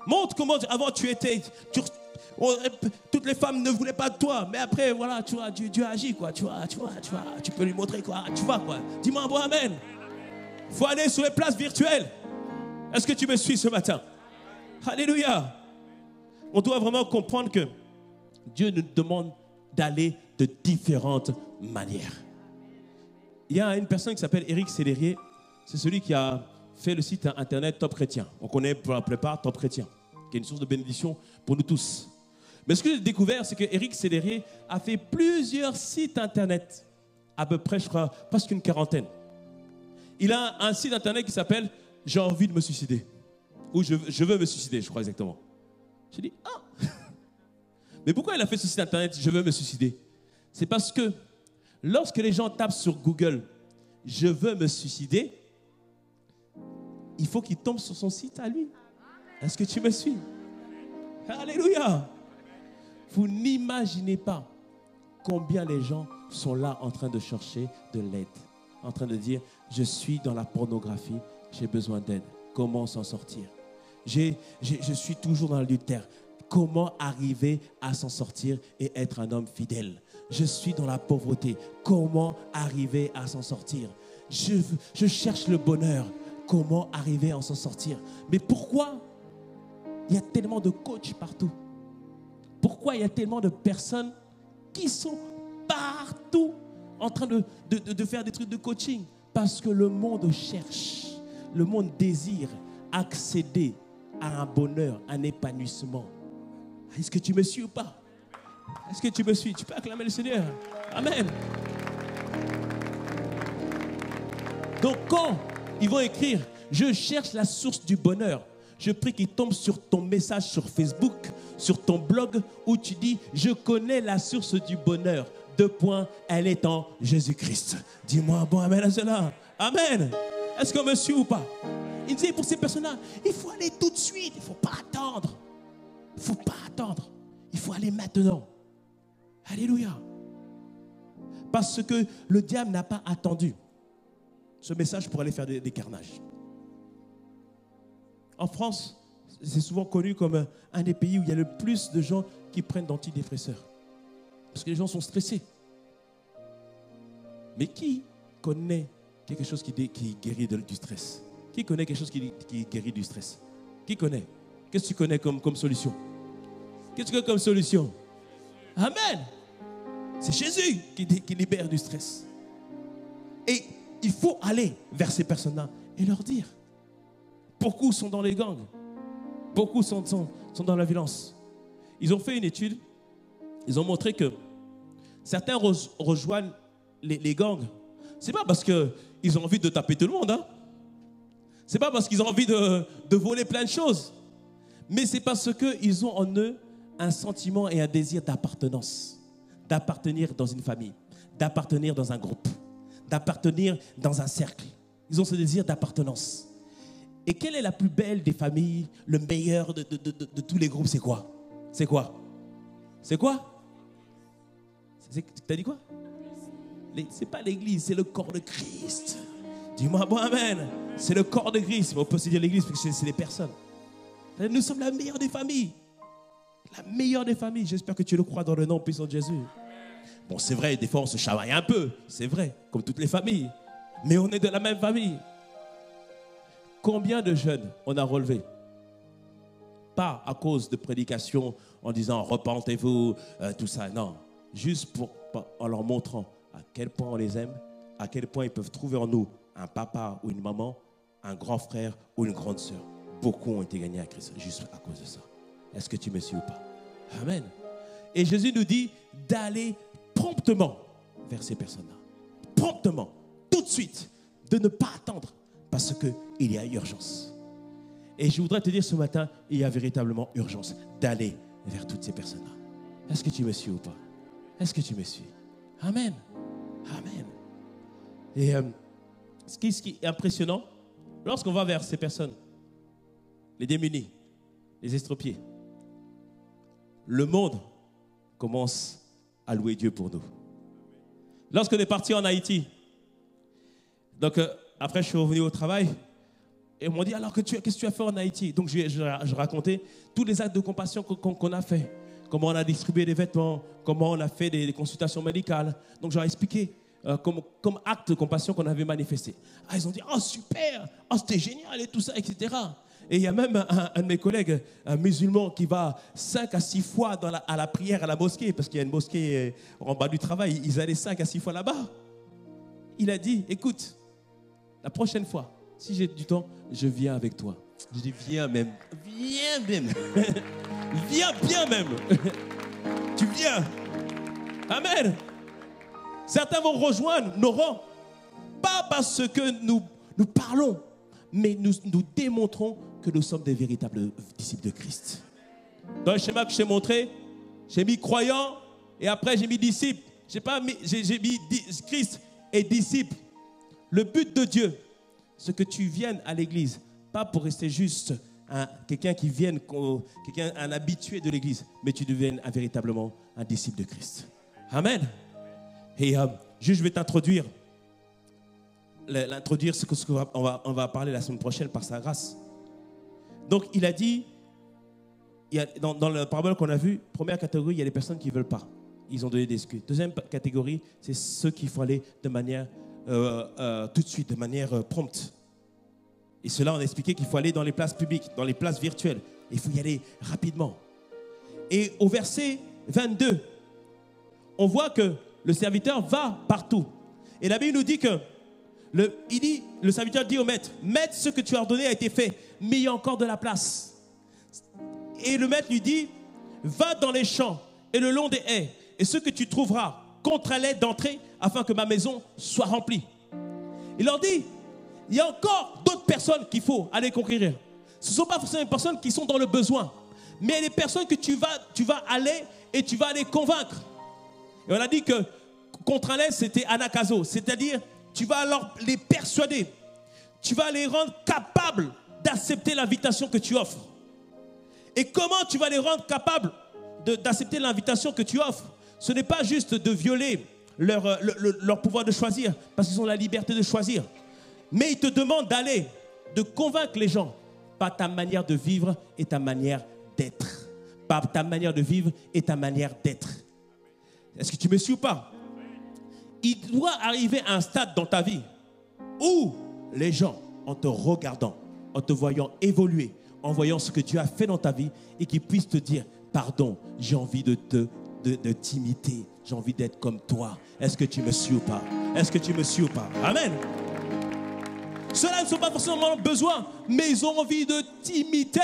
Montre comment avant tu étais. Toutes les femmes ne voulaient pas de toi. Mais après, voilà, tu vois, Dieu agit, quoi. Tu vois, tu peux lui montrer, quoi. Tu vois, quoi. Dis-moi un bon amen. Il faut aller sur les places virtuelles. Est-ce que tu me suis ce matin? Alléluia. On doit vraiment comprendre que Dieu nous demande d'aller de différentes manières. Il y a une personne qui s'appelle Éric Sellerier. C'est celui qui a fait le site internet Top Chrétien. On connaît pour la plupart Top Chrétien. qui est une source de bénédiction pour nous tous. Mais ce que j'ai découvert, c'est que Éric Sellerier a fait plusieurs sites internet, à peu près, je crois, presque une quarantaine. Il a un site internet qui s'appelle « J'ai envie de me suicider » ou « Je veux me suicider », je crois exactement. J'ai dit « Ah !» Mais pourquoi il a fait ce site internet « Je veux me suicider » C'est parce que lorsque les gens tapent sur Google « Je veux me suicider », il faut qu'ils tombent sur son site à lui. Est-ce que tu me suis? Alléluia! Vous n'imaginez pas combien les gens sont là en train de chercher de l'aide, en train de dire « Je suis dans la pornographie, j'ai besoin d'aide. Comment s'en sortir? Je suis toujours dans l'adultère. Comment arriver à s'en sortir et être un homme fidèle? Je suis dans la pauvreté. Comment arriver à s'en sortir? Je cherche le bonheur. Comment arriver à s'en sortir? » Mais pourquoi il y a tellement de coachs partout? Pourquoi il y a tellement de personnes qui sont partout en train de faire des trucs de coaching? Parce que le monde cherche, le monde désire accéder à un bonheur, un épanouissement. Est-ce que tu me suis ou pas? Est-ce que tu me suis? Tu peux acclamer le Seigneur. Amen. Donc quand ils vont écrire « Je cherche la source du bonheur », je prie qu'il tombe sur ton message sur Facebook, sur ton blog, où tu dis « Je connais la source du bonheur. » Elle est en Jésus-Christ. Dis-moi bon amen à cela. Amen. Est-ce qu'on me suit ou pas? Il disait pour ces personnes-là, il faut aller tout de suite. Il ne faut pas attendre. Il ne faut pas attendre. Il faut aller maintenant. Alléluia. Parce que le diable n'a pas attendu ce message pour aller faire des carnages. En France, c'est souvent connu comme un des pays où il y a le plus de gens qui prennent d'antidépresseurs. Parce que les gens sont stressés. Mais qui connaît quelque chose qui guérit du stress? Qui connaît quelque chose qui guérit du stress? Qui connaît? Qu'est-ce que tu connais comme solution? Qu'est-ce que tu connais comme solution? Amen. C'est Jésus qui libère du stress. Et il faut aller vers ces personnes-là et leur dire. Beaucoup sont dans les gangs. Beaucoup sont dans la violence. Ils ont fait une étude. Ils ont montré que certains rejoignent les gangs. Ce n'est pas parce qu'ils ont envie de taper tout le monde. Hein? Ce n'est pas parce qu'ils ont envie de voler plein de choses. Mais c'est parce qu'ils ont en eux un sentiment et un désir d'appartenance. D'appartenir dans une famille. D'appartenir dans un groupe. D'appartenir dans un cercle. Ils ont ce désir d'appartenance. Et quelle est la plus belle des familles? Le meilleur de tous les groupes, c'est quoi? C'est quoi? C'est quoi? T'as dit quoi? C'est pas l'église, c'est le corps de Christ. Dis-moi bon amen. C'est le corps de Christ. On peut aussi dire l'église parce que c'est les personnes. Nous sommes la meilleure des familles. La meilleure des familles. J'espère que tu le crois dans le nom puissant de Jésus. Bon, c'est vrai, des fois on se chamaille un peu. C'est vrai, comme toutes les familles. Mais on est de la même famille. Combien de jeunes on a relevés? Pas à cause de prédications en disant repentez-vous, tout ça. Non, juste en leur montrant à quel point on les aime, à quel point ils peuvent trouver en nous un papa ou une maman, un grand frère ou une grande sœur. Beaucoup ont été gagnés à Christ juste à cause de ça. Est-ce que tu me suis ou pas? Amen. Et Jésus nous dit d'aller promptement vers ces personnes-là. Promptement, tout de suite, de ne pas attendre parce qu'il y a urgence. Et je voudrais te dire ce matin, il y a véritablement urgence d'aller vers toutes ces personnes-là. Est-ce que tu me suis ou pas? Est-ce que tu me suis? Amen. Amen. Et ce qui est impressionnant, lorsqu'on va vers ces personnes, les démunis, les estropiés, le monde commence à louer Dieu pour nous. Lorsqu'on est parti en Haïti, donc après je suis revenu au travail, et on m'a dit, alors qu'est-ce que tu as fait en Haïti? Donc je racontais tous les actes de compassion qu'on a fait. Comment on a distribué des vêtements, comment on a fait des consultations médicales. Donc j'aurais expliqué comme acte de compassion qu'on avait manifesté. Ah, ils ont dit, oh super, oh c'était génial et tout ça, etc. Et il y a même un de mes collègues, un musulman, qui va 5 à 6 fois à la prière à la mosquée, parce qu'il y a une mosquée en bas du travail, ils allaient 5 à 6 fois là-bas. Il a dit, écoute, la prochaine fois, si j'ai du temps, je viens avec toi. Je dis viens même. Viens même. Viens bien même. Tu viens. Amen. Certains vont rejoindre nos rangs. Pas parce que nous parlons, mais nous démontrons que nous sommes des véritables disciples de Christ. Dans le schéma que je t'ai montré, j'ai mis croyant et après j'ai mis disciple. J'ai mis Christ et disciple. Le but de Dieu, c'est que tu viennes à l'église, pas pour rester juste quelqu'un qui vienne, un habitué de l'église, mais tu deviennes véritablement un disciple de Christ. Amen. Et juste, je vais t'introduire. L'introduire, c'est ce qu'on va parler la semaine prochaine par sa grâce. Donc, il a dit, dans la parabole qu'on a vue, première catégorie, il y a les personnes qui ne veulent pas. Ils ont donné des excuses. Deuxième catégorie, c'est ceux qui font aller de manière, tout de suite, de manière prompte. Et cela, on a expliqué qu'il faut aller dans les places publiques, dans les places virtuelles. Il faut y aller rapidement. Et au verset 22, on voit que le serviteur va partout. Et la Bible nous dit que le serviteur dit au maître, maître, ce que tu as ordonné a été fait, mais il y a encore de la place. Et le maître lui dit, va dans les champs et le long des haies, et ce que tu trouveras, contrains-les d'entrer, afin que ma maison soit remplie. Il leur dit, il y a encore d'autres personnes qu'il faut aller conquérir. Ce ne sont pas forcément les personnes qui sont dans le besoin, mais les personnes que tu vas aller et tu vas les convaincre. Et on a dit que contrains-les, c'était anakazo, c'est-à-dire tu vas alors les persuader, tu vas les rendre capables d'accepter l'invitation que tu offres. Et comment tu vas les rendre capables d'accepter l'invitation que tu offres? Ce n'est pas juste de violer leur pouvoir de choisir, parce qu'ils ont la liberté de choisir. Mais ils te demandent d'aller, de convaincre les gens par ta manière de vivre et ta manière d'être. Par ta manière de vivre et ta manière d'être. Est-ce que tu me suis ou pas? Il doit arriver à un stade dans ta vie où les gens, en te regardant, en te voyant évoluer, en voyant ce que Dieu a fait dans ta vie, et qu'ils puissent te dire, pardon, j'ai envie de t'imiter, j'ai envie d'être comme toi. Est-ce que tu me suis ou pas? Est-ce que tu me suis ou pas? Amen. Ceux-là ne sont pas forcément besoin, mais ils ont envie de t'imiter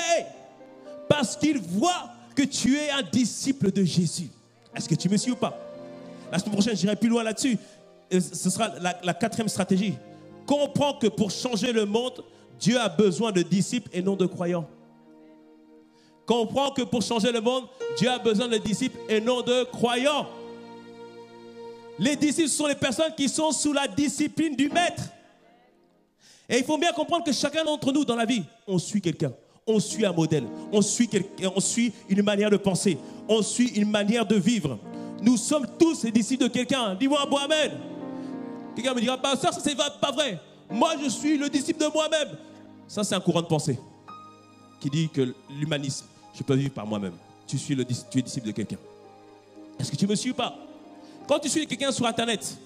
parce qu'ils voient que tu es un disciple de Jésus. Est-ce que tu me suis ou pas? La semaine prochaine, j'irai plus loin là-dessus. Ce sera la quatrième stratégie. Comprends que pour changer le monde, Dieu a besoin de disciples et non de croyants. Comprends que pour changer le monde, Dieu a besoin de disciples et non de croyants. Les disciples sont les personnes qui sont sous la discipline du maître. Et il faut bien comprendre que chacun d'entre nous dans la vie, on suit quelqu'un. On suit un modèle. On suit une manière de penser. On suit une manière de vivre. Nous sommes tous les disciples de quelqu'un. Dis-moi, bon, amen. Quelqu'un me dira, pasteur, ça c'est pas vrai. Moi, je suis le disciple de moi-même. Ça, c'est un courant de pensée qui dit que l'humanisme, je peux vivre par moi-même. Tu es disciple de quelqu'un. Est-ce que tu me suis ou pas? Quand tu suis quelqu'un sur Internet,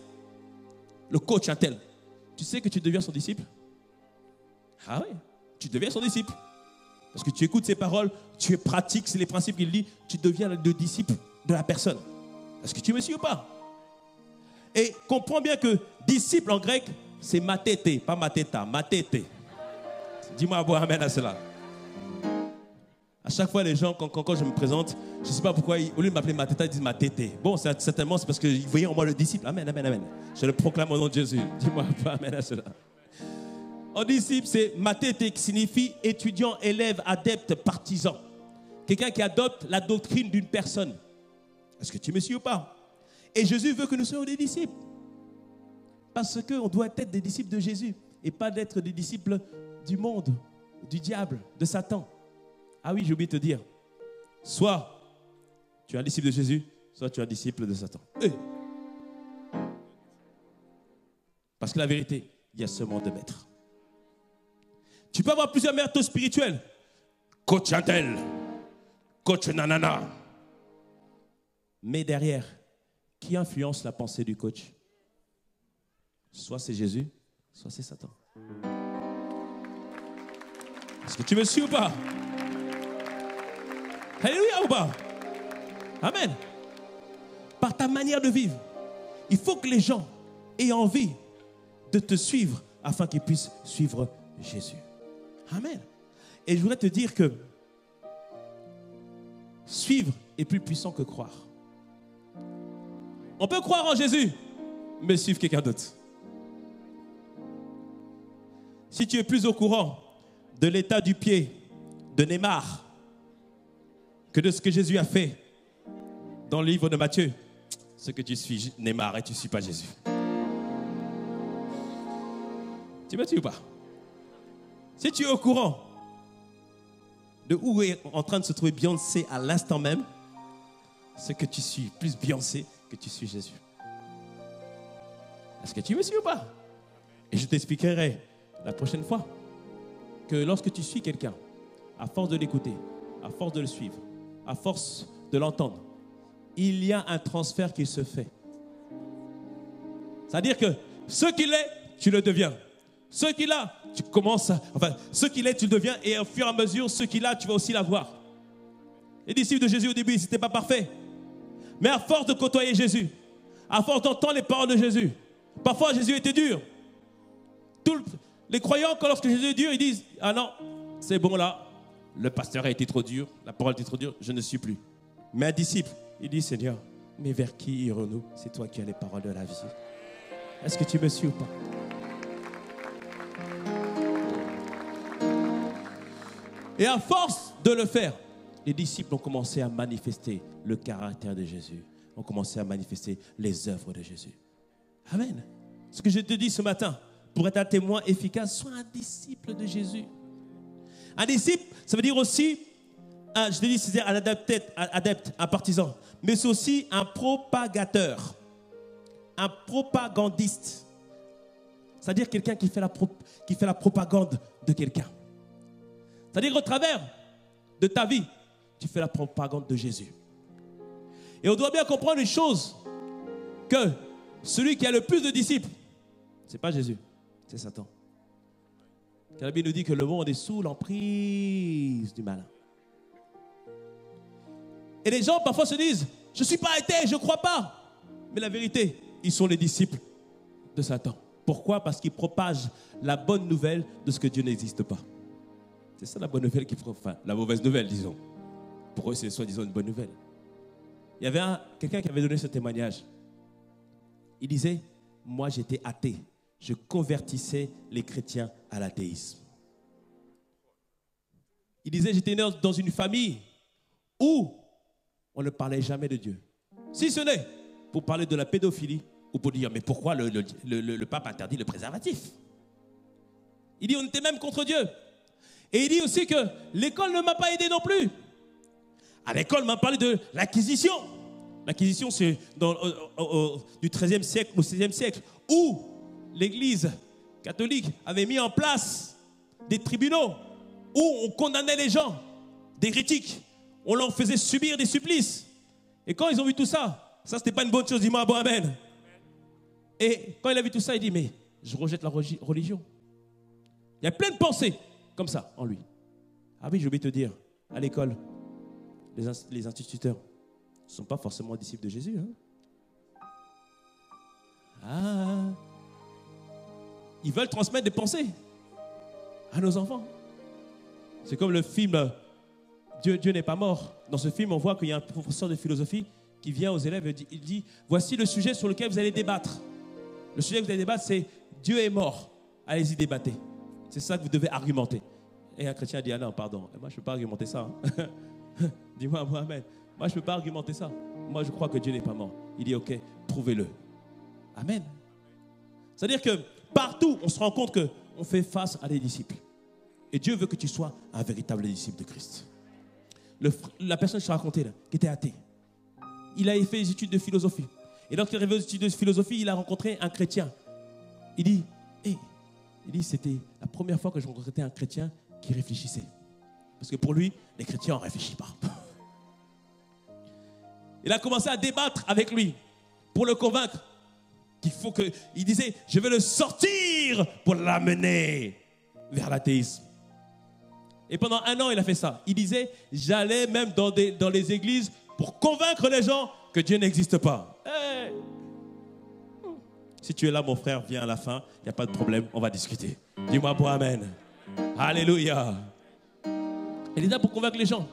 le coach un tel, tu sais que tu deviens son disciple? Ah oui, tu deviens son disciple. Parce que tu écoutes ses paroles, tu pratiques les principes qu'il dit, tu deviens le disciple de la personne. Est-ce que tu me suis ou pas? Et comprends bien que disciple en grec, c'est matete, pas mateta, matete. Dis-moi bon amen à cela. À chaque fois, les gens, quand je me présente, je ne sais pas pourquoi, au lieu de m'appeler mateta, ils disent matete. Bon, certainement, c'est parce qu'ils voyaient en moi le disciple. Amen, amen, amen. Je le proclame au nom de Jésus. Dis-moi bon amen à cela. En disciple, c'est matete qui signifie étudiant, élève, adepte, partisan. Quelqu'un qui adopte la doctrine d'une personne. Est-ce que tu me suis ou pas? Et Jésus veut que nous soyons des disciples. Parce qu'on doit être des disciples de Jésus et pas d'être des disciples du monde, du diable, de Satan. Ah oui, j'ai oublié de te dire. Soit tu es un disciple de Jésus, soit tu es un disciple de Satan. Parce que la vérité, il y a seulement deux maîtres. Tu peux avoir plusieurs maîtres spirituels. Coach Intel, coach Nanana. Mais derrière, qui influence la pensée du coach? Soit c'est Jésus, soit c'est Satan. Est-ce que tu me suis ou pas? Alléluia ou pas? Amen. Par ta manière de vivre, il faut que les gens aient envie de te suivre afin qu'ils puissent suivre Jésus. Amen. Et je voudrais te dire que suivre est plus puissant que croire. On peut croire en Jésus, mais suivre quelqu'un d'autre. Si tu es plus au courant de l'état du pied de Neymar que de ce que Jésus a fait dans le livre de Matthieu, c'est que tu suis Neymar et tu ne suis pas Jésus. Tu me suis ou pas? Si tu es au courant de où est en train de se trouver Beyoncé à l'instant même, c'est que tu suis plus Beyoncé que tu suis Jésus. Est-ce que tu me suis ou pas? Et je t'expliquerai la prochaine fois que lorsque tu suis quelqu'un, à force de l'écouter, à force de le suivre, à force de l'entendre, il y a un transfert qui se fait. C'est-à-dire que ce qu'il est, tu le deviens. Ce qu'il a, tu commences à... Enfin, ce qu'il est, tu le deviens. Et au fur et à mesure, ce qu'il a, tu vas aussi l'avoir. Les disciples de Jésus, au début, ils n'étaient pas parfaits. Mais à force de côtoyer Jésus, à force d'entendre les paroles de Jésus, parfois Jésus était dur. Les croyants, quand lorsque Jésus est dur, ils disent « Ah non, c'est bon là, le pasteur a été trop dur, la parole était trop dure, je ne suis plus. » Mais un disciple, il dit « Seigneur, mais vers qui irons-nous? C'est toi qui as les paroles de la vie. Est-ce que tu me suis ou pas? » Et à force de le faire, les disciples ont commencé à manifester le caractère de Jésus, ont commencé à manifester les œuvres de Jésus. Amen. Ce que je te dis ce matin, pour être un témoin efficace, sois un disciple de Jésus. Un disciple, ça veut dire aussi, je te dis, c'est un adepte, un partisan, mais c'est aussi un propagateur, un propagandiste. C'est-à-dire quelqu'un qui fait la propagande de quelqu'un. C'est-à-dire qu'au travers de ta vie, tu fais la propagande de Jésus. Et on doit bien comprendre une chose, que celui qui a le plus de disciples, ce n'est pas Jésus, c'est Satan. Car la Bible nous dit que le monde est sous l'emprise du malin. Et les gens parfois se disent, je ne suis pas athée, je ne crois pas. Mais la vérité, ils sont les disciples de Satan. Pourquoi? Parce qu'ils propagent la bonne nouvelle de ce que Dieu n'existe pas. C'est ça la bonne nouvelle qu'ils propagent. Enfin, la mauvaise nouvelle, disons. Pour eux, c'est soi-disant une bonne nouvelle. Il y avait quelqu'un qui avait donné ce témoignage. Il disait, moi j'étais athée. Je convertissais les chrétiens à l'athéisme. Il disait, j'étais né dans une famille où on ne parlait jamais de Dieu. Si ce n'est pour parler de la pédophilie ou pour dire, mais pourquoi le pape interdit le préservatif? Il dit, on était même contre Dieu. Et il dit aussi que l'école ne m'a pas aidé non plus. À l'école, on m'a parlé de l'acquisition. L'acquisition, c'est du XIIIe siècle au XVIe siècle, où l'Église catholique avait mis en place des tribunaux où on condamnait les gens, des hérétiques. On leur faisait subir des supplices. Et quand ils ont vu tout ça, c'était pas une bonne chose. Dis-moi, bon, amen. Et quand il a vu tout ça, il dit, mais je rejette la religion. Il y a plein de pensées comme ça en lui. Ah oui, j'ai oublié de te dire, à l'école, les instituteurs ne sont pas forcément disciples de Jésus. Hein? Ah, ils veulent transmettre des pensées à nos enfants. C'est comme le film Dieu n'est pas mort. Dans ce film, on voit qu'il y a un professeur de philosophie qui vient aux élèves et il dit, voici le sujet sur lequel vous allez débattre. Le sujet que vous allez débattre, c'est Dieu est mort. Allez-y, débattez. C'est ça que vous devez argumenter. Et un chrétien dit, ah non, pardon, moi je ne peux pas argumenter ça. Hein. Dis-moi, Mohamed, moi je ne peux pas argumenter ça. Moi je crois que Dieu n'est pas mort. Il dit, ok, prouvez-le. Amen. C'est-à-dire que partout, on se rend compte qu'on fait face à des disciples. Et Dieu veut que tu sois un véritable disciple de Christ. La personne que je te racontais là, qui était athée, il a fait des études de philosophie. Et lorsqu'il est arrivé aux études de philosophie, il a rencontré un chrétien. Il dit, c'était la première fois que je rencontrais un chrétien qui réfléchissait. Parce que pour lui, les chrétiens ne réfléchissent pas. Il a commencé à débattre avec lui pour le convaincre qu'il faut que... Il disait, je vais le sortir pour l'amener vers l'athéisme. Et pendant 1 an, il a fait ça. Il disait, j'allais même dans les églises pour convaincre les gens que Dieu n'existe pas. Hey! Si tu es là, mon frère, viens à la fin. Il n'y a pas de problème, on va discuter. Dis-moi pour Amen. Alléluia. Elle est là pour convaincre les gens.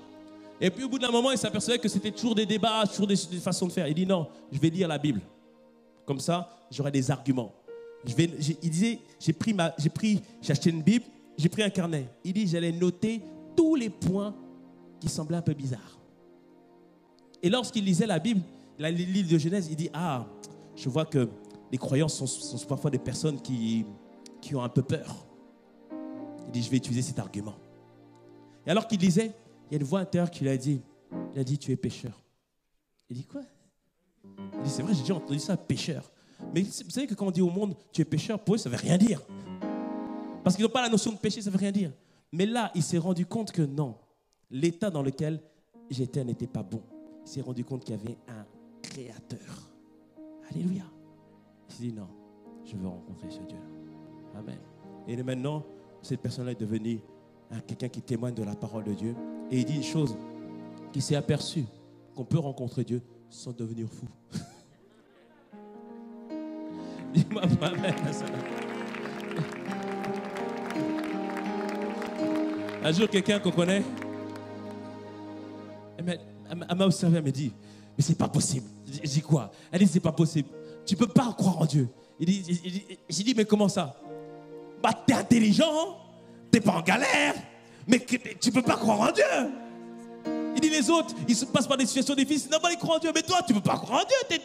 Et puis au bout d'un moment, il s'apercevait que c'était toujours des débats, toujours des façons de faire. Il dit non, je vais lire la Bible. Comme ça, j'aurai des arguments. Il disait, j'ai acheté une Bible, j'ai pris un carnet. Il dit, j'allais noter tous les points qui semblaient un peu bizarres. Et lorsqu'il lisait la Bible, le livre de Genèse, il dit, ah, je vois que les croyants sont parfois des personnes qui ont un peu peur. Il dit, je vais utiliser cet argument. Et alors qu'il lisait, il y a une voix intérieure qui lui a dit, tu es pécheur. Il dit, quoi? Il dit, c'est vrai, j'ai déjà entendu ça, pécheur. Mais vous savez que quand on dit au monde, tu es pécheur, pour eux, ça ne veut rien dire. Parce qu'ils n'ont pas la notion de péché, ça ne veut rien dire. Mais là, il s'est rendu compte que non, l'état dans lequel j'étais n'était pas bon. Il s'est rendu compte qu'il y avait un créateur. Alléluia. Il s'est dit, non, je veux rencontrer ce Dieu-là. Amen. Et maintenant, cette personne-là est devenue quelqu'un qui témoigne de la parole de Dieu. Et il dit une chose, qu'il s'est aperçu qu'on peut rencontrer Dieu sans devenir fou. Dis-moi, amen. Un jour, quelqu'un qu'on connaît, elle m'a observé, elle m'a dit, mais c'est pas possible. Je dis quoi? Elle dit, c'est pas possible. Tu peux pas croire en Dieu. J'ai dit, mais comment ça? Bah, t'es intelligent, t'es pas en galère, mais tu peux pas croire en Dieu. Il dit, les autres, ils se passent par des situations difficiles, non, ils croient en Dieu, mais toi, tu peux pas croire en Dieu.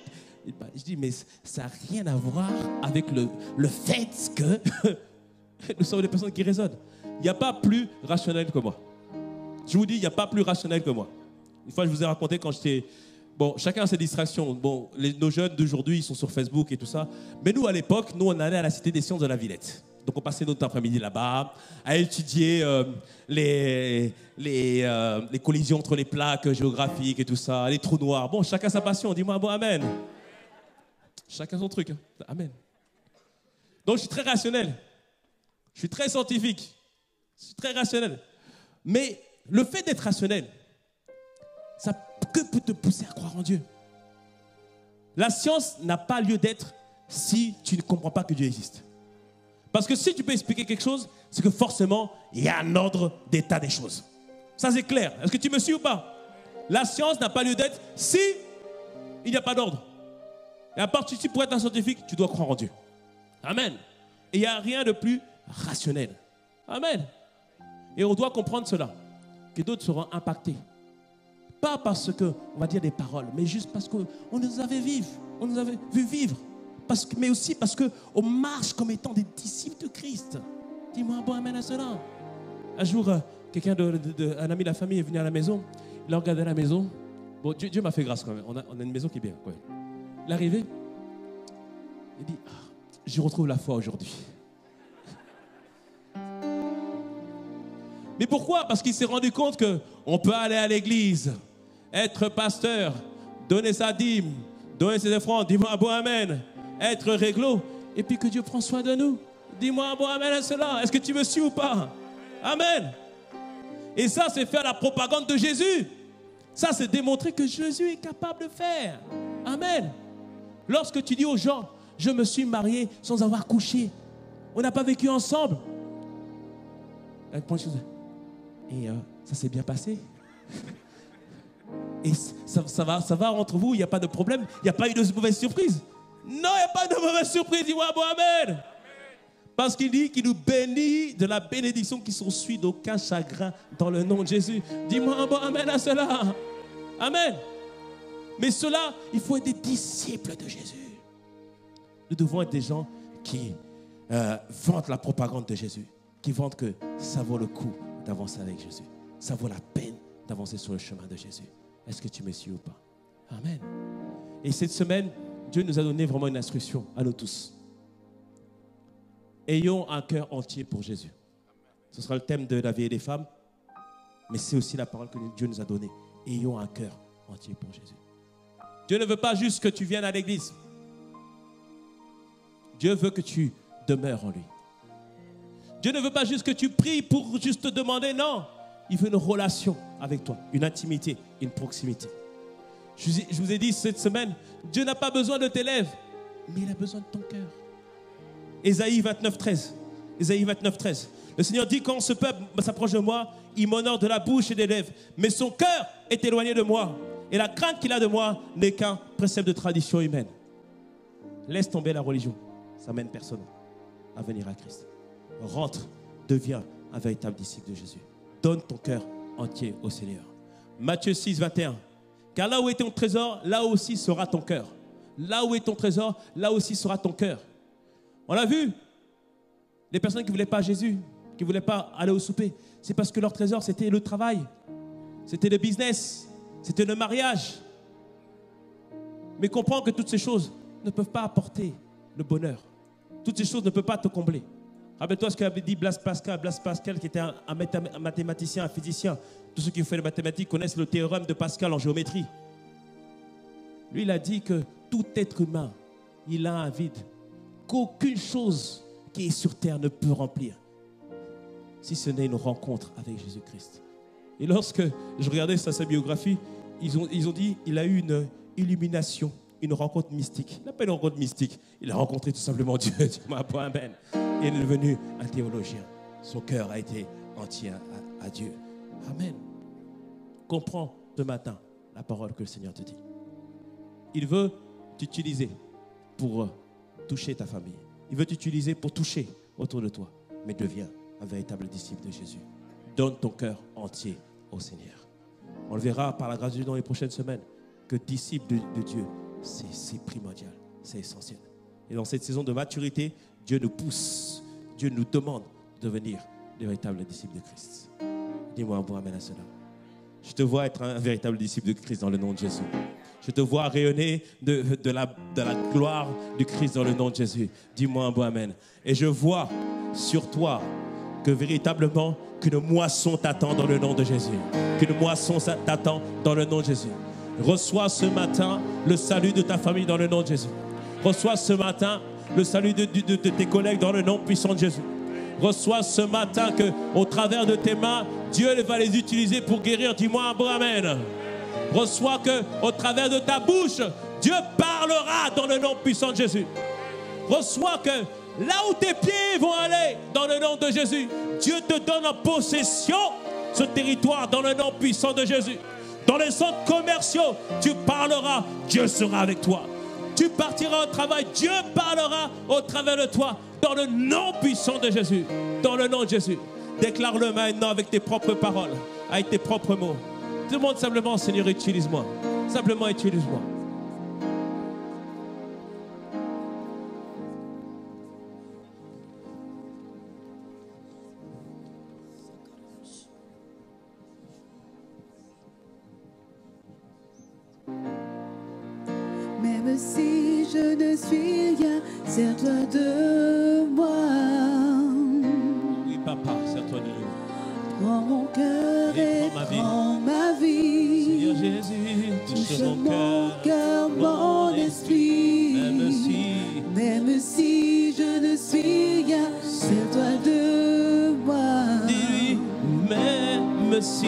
Je dis, mais ça n'a rien à voir avec le fait que nous sommes des personnes qui raisonnent. Il n'y a pas plus rationnel que moi. Je vous dis, il n'y a pas plus rationnel que moi. Une fois, je vous ai raconté quand j'étais... Bon, chacun a ses distractions. Bon, nos jeunes d'aujourd'hui, ils sont sur Facebook et tout ça. Mais nous, à l'époque, on allait à la Cité des Sciences de la Villette. Donc, on passait notre après-midi là-bas à étudier les collisions entre les plaques géographiques et tout ça, les trous noirs. Bon, chacun sa passion. Dis-moi, bon, amen. Chacun son truc. Hein. Amen. Donc, je suis très rationnel. Je suis très scientifique. Je suis très rationnel. Mais le fait d'être rationnel, que peut te pousser à croire en Dieu? La science n'a pas lieu d'être si tu ne comprends pas que Dieu existe. Parce que si tu peux expliquer quelque chose, c'est que forcément, il y a un ordre d'état des choses. Ça, c'est clair. Est-ce que tu me suis ou pas? La science n'a pas lieu d'être si il n'y a pas d'ordre. Et à part si pour être un scientifique, tu dois croire en Dieu. Amen. Et il n'y a rien de plus rationnel. Amen. Et on doit comprendre cela, que d'autres seront impactés. Pas parce que, on va dire des paroles, mais juste parce qu'on nous avait vu vivre. Mais aussi parce qu'on marche comme étant des disciples de Christ. Dis-moi un bon amen à cela. Un jour, un ami de la famille est venu à la maison. Il a regardé la maison. Bon, Dieu m'a fait grâce quand même. On a une maison qui est bien. Quoi. Il est arrivé. Il dit, je retrouve la foi aujourd'hui. Mais pourquoi? Parce qu'il s'est rendu compte qu'on peut aller à l'église, être pasteur, donner sa dîme, donner ses offrandes, dis-moi un bon amen, être réglo, et puis que Dieu prend soin de nous. Dis-moi un bon amen à cela. Est-ce que tu me suis ou pas? Amen. Et ça, c'est faire la propagande de Jésus. Ça, c'est démontrer que Jésus est capable de faire. Amen. Lorsque tu dis aux gens, je me suis marié sans avoir couché, on n'a pas vécu ensemble. Et ça s'est bien passé. Et ça va entre vous, il n'y a pas de problème, il n'y a pas eu de mauvaise surprise. Non, il n'y a pas de mauvaise surprise, dis-moi bon amen. Parce qu'il dit qu'il nous bénit de la bénédiction qui s'ensuit d'aucun chagrin dans le nom de Jésus. Dis-moi un bon amen à cela. Amen. Mais cela, il faut être des disciples de Jésus. Nous devons être des gens qui vantent la propagande de Jésus, qui vantent que ça vaut le coup d'avancer avec Jésus. Ça vaut la peine d'avancer sur le chemin de Jésus. Est-ce que tu me suis ou pas? Amen. Et cette semaine, Dieu nous a donné vraiment une instruction à nous tous. Ayons un cœur entier pour Jésus. Ce sera le thème de la vie et des femmes, mais c'est aussi la parole que Dieu nous a donnée. Ayons un cœur entier pour Jésus. Dieu ne veut pas juste que tu viennes à l'église. Dieu veut que tu demeures en lui. Dieu ne veut pas juste que tu pries pour juste te demander, non. Il veut une relation avec toi, une intimité, une proximité. Je vous ai dit cette semaine, Dieu n'a pas besoin de tes lèvres, mais il a besoin de ton cœur. Ésaïe 29, 13. Ésaïe 29, 13. Le Seigneur dit, quand ce peuple s'approche de moi, il m'honore de la bouche et des lèvres, mais son cœur est éloigné de moi. Et la crainte qu'il a de moi n'est qu'un précepte de tradition humaine. Laisse tomber la religion. Ça mène personne à venir à Christ. Rentre, deviens un véritable disciple de Jésus. Donne ton cœur entier au Seigneur. Matthieu 6, 21. Car là où est ton trésor, là aussi sera ton cœur. Là où est ton trésor, là aussi sera ton cœur. On l'a vu. Les personnes qui ne voulaient pas Jésus, qui ne voulaient pas aller au souper, c'est parce que leur trésor, c'était le travail, c'était le business, c'était le mariage. Mais comprends que toutes ces choses ne peuvent pas apporter le bonheur. Toutes ces choses ne peuvent pas te combler. Rappelle-toi ce qu'avait dit Blaise Pascal. Blaise Pascal, qui était un mathématicien, un physicien. Tous ceux qui ont fait les mathématiques connaissent le théorème de Pascal en géométrie. Lui, il a dit que tout être humain, il a un vide qu'aucune chose qui est sur terre ne peut remplir, si ce n'est une rencontre avec Jésus-Christ. Et lorsque je regardais sa biographie, ils ont dit qu'il a eu une illumination, une rencontre mystique. Il n'a pas une rencontre mystique, il a rencontré tout simplement Dieu. Amen. Et il est devenu un théologien. Son cœur a été entier à Dieu. Amen. Comprends ce matin la parole que le Seigneur te dit. Il veut t'utiliser pour toucher ta famille. Il veut t'utiliser pour toucher autour de toi. Mais deviens un véritable disciple de Jésus. Donne ton cœur entier au Seigneur. On le verra par la grâce de Dieu dans les prochaines semaines que disciple de Dieu, c'est primordial, c'est essentiel. Et dans cette saison de maturité, Dieu nous pousse, Dieu nous demande de devenir des véritables disciples de Christ. Dis-moi un bon amen à cela. Je te vois être un véritable disciple de Christ dans le nom de Jésus. Je te vois rayonner de la gloire du Christ dans le nom de Jésus. Dis-moi un bon amen. Et je vois sur toi que véritablement qu'une moisson t'attend dans le nom de Jésus. Qu'une moisson t'attend dans le nom de Jésus. Reçois ce matin le salut de ta famille dans le nom de Jésus. Reçois ce matin le salut de tes collègues dans le nom puissant de Jésus. Reçois ce matin qu'au travers de tes mains, Dieu va les utiliser pour guérir. Dis-moi un bon amen. Reçois qu'au travers de ta bouche, Dieu parlera dans le nom puissant de Jésus. Reçois que là où tes pieds vont aller, dans le nom de Jésus, Dieu te donne en possession ce territoire dans le nom puissant de Jésus. Dans les centres commerciaux, tu parleras, Dieu sera avec toi. Tu partiras au travail, Dieu parlera au travers de toi, dans le nom puissant de Jésus. Dans le nom de Jésus. Déclare-le maintenant avec tes propres paroles, avec tes propres mots. Demande simplement, Seigneur, utilise-moi. Simplement, utilise-moi. Même si je ne suis rien, sers-toi de moi. Oui, papa, sers-toi de nous. Prends mon cœur et prends ma vie. Seigneur Jésus, touche mon cœur, mon esprit. Même si je ne suis rien, sers-toi de moi. Dis-lui, même si.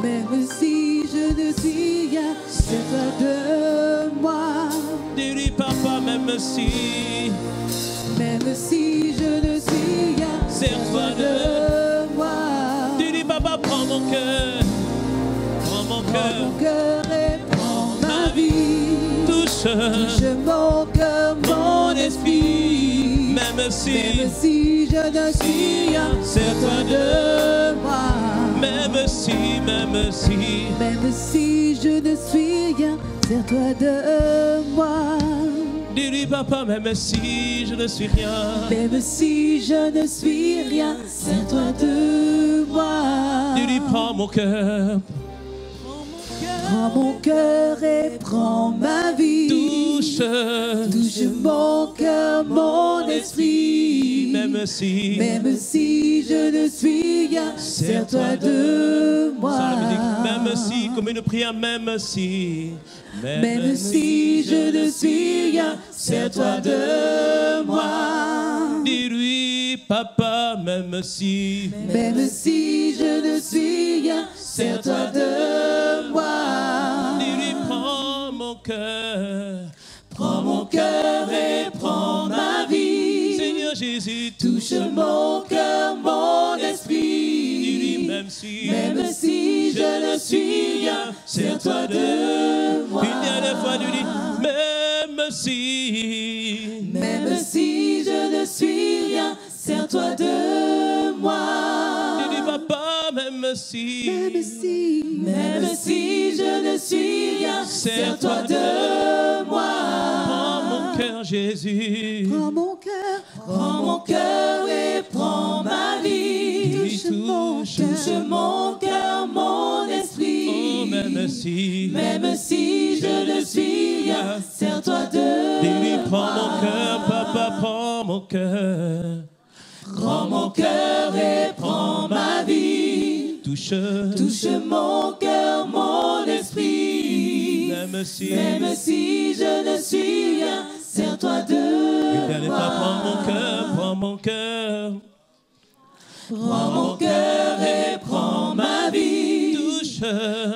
Même si je ne suis rien, sers-toi de moi. Dis-lui, papa, même si. Même si je ne suis rien, sers-toi de moi. Dis-lui, papa, prends mon cœur. Prends mon cœur et prends ma vie. Touche mon cœur, mon esprit. Même si je ne suis rien, sers-toi de moi. Même si je ne suis rien, sers-toi de moi. Dis-lui, papa, même si je ne suis rien. Même si je ne suis rien, sers-toi de moi. Dis-lui, prends mon cœur. Prends mon cœur et prends ma vie. Touche mon cœur, mon esprit. Même si je ne suis rien, sers-toi de moi. Même si, comme une prière, même si. Même si je ne suis rien, sers-toi de moi. Dis-lui, papa, même si. Même si je ne suis rien, sers-toi de moi. Dis-lui, prends mon cœur. Prends mon cœur et prends ma vie. Seigneur Jésus, touche mon cœur, mon esprit. même si je ne suis rien, sers-toi de moi. Une dernière fois, tu dis, même si je ne suis rien, sers-toi de moi. Tu dis, papa, même si je ne suis rien, sers-toi de moi. Prends mon cœur, Jésus. Prends mon cœur et prends ma vie. Touche mon cœur, mon esprit. Oh, même si je ne suis rien, sers-toi de dis-lui, moi. prends mon cœur, papa, prends mon cœur. Prends mon cœur et prends ma vie. Touche mon cœur, mon esprit. même si je ne suis rien, sers-toi de une dernière moi. fois, prends mon cœur. Prends mon cœur et prends ma vie.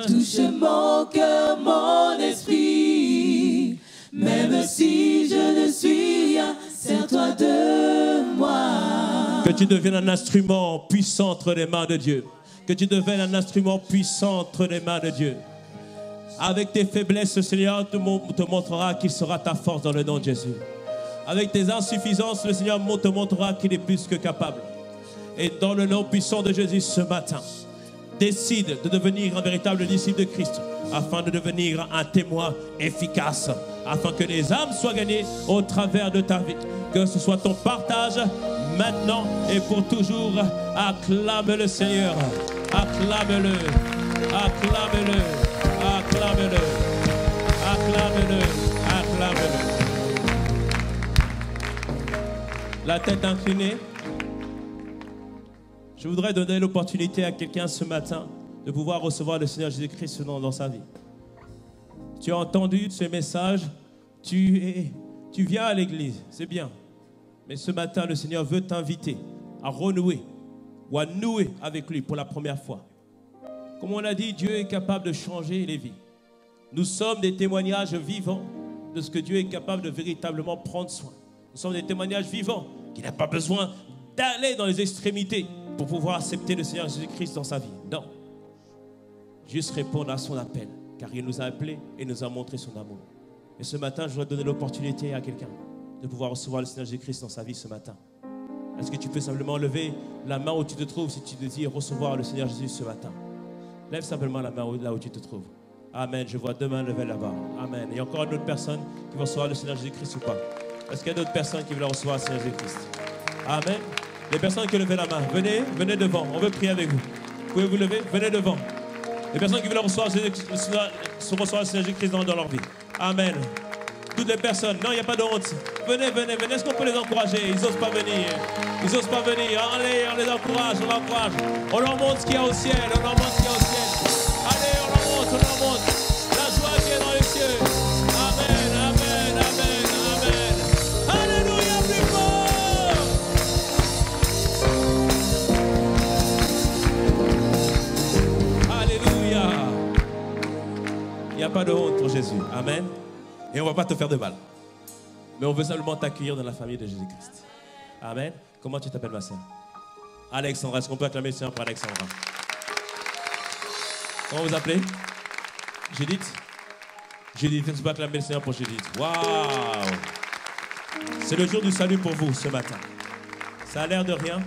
Touche mon cœur, mon esprit. Même si je ne suis rien, sers-toi de moi. Que tu deviennes un instrument puissant entre les mains de Dieu. Que tu deviennes un instrument puissant entre les mains de Dieu. Avec tes faiblesses, le Seigneur te montrera qu'il sera ta force dans le nom de Jésus. Avec tes insuffisances, le Seigneur te montrera qu'il est plus que capable. Et dans le nom puissant de Jésus ce matin, décide de devenir un véritable disciple de Christ afin de devenir un témoin efficace, afin que les âmes soient gagnées au travers de ta vie. Que ce soit ton partage maintenant et pour toujours. Acclame le Seigneur. Acclame-le. Acclame-le. Acclame-le. Acclame-le. Acclame-le. La tête inclinée. Je voudrais donner l'opportunité à quelqu'un ce matin de pouvoir recevoir le Seigneur Jésus-Christ dans sa vie. Tu as entendu ce message, tu viens à l'église, c'est bien. Mais ce matin, le Seigneur veut t'inviter à renouer ou à nouer avec lui pour la première fois. Comme on a dit, Dieu est capable de changer les vies. Nous sommes des témoignages vivants de ce que Dieu est capable de véritablement prendre soin. Nous sommes des témoignages vivants qui n'ont pas besoin d'aller dans les extrémités pour pouvoir accepter le Seigneur Jésus-Christ dans sa vie. Non. Juste répondre à son appel, car il nous a appelés et nous a montré son amour. Et ce matin, je voudrais donner l'opportunité à quelqu'un de pouvoir recevoir le Seigneur Jésus-Christ dans sa vie ce matin. Est-ce que tu peux simplement lever la main où tu te trouves si tu désires recevoir le Seigneur Jésus ce matin? Lève simplement la main là où tu te trouves. Amen. Je vois deux mains levées là-bas. Amen. Et encore une autre personne qui va recevoir le Seigneur Jésus-Christ ou pas? Est-ce qu'il y a d'autres personnes qui veulent recevoir le Seigneur Jésus-Christ? Amen. Les personnes qui lèvent la main, venez devant. On veut prier avec vous. Pouvez vous lever? Venez devant. Les personnes qui veulent recevoir le Seigneur Jésus-Christ dans leur vie. Amen. Toutes les personnes. Non, il n'y a pas de honte. Venez. Est-ce qu'on peut les encourager? Ils n'osent pas venir. Allez, on les encourage, on l'encourage. On leur montre ce qu'il y a au ciel. Allez, on leur montre. La joie qui est dans les cieux. Amen. Alléluia, plus fort. Alléluia. Il n'y a pas de honte pour Jésus. Amen. Et on ne va pas te faire de mal. Mais on veut simplement t'accueillir dans la famille de Jésus-Christ. Amen. Comment tu t'appelles, ma sœur? Alexandra. Est-ce qu'on peut acclamer le Seigneur pour Alexandra? Comment vous appelez? Judith. Est-ce qu'on peut acclamer le Seigneur pour Judith? Waouh! C'est le jour du salut pour vous ce matin. Ça a l'air de rien,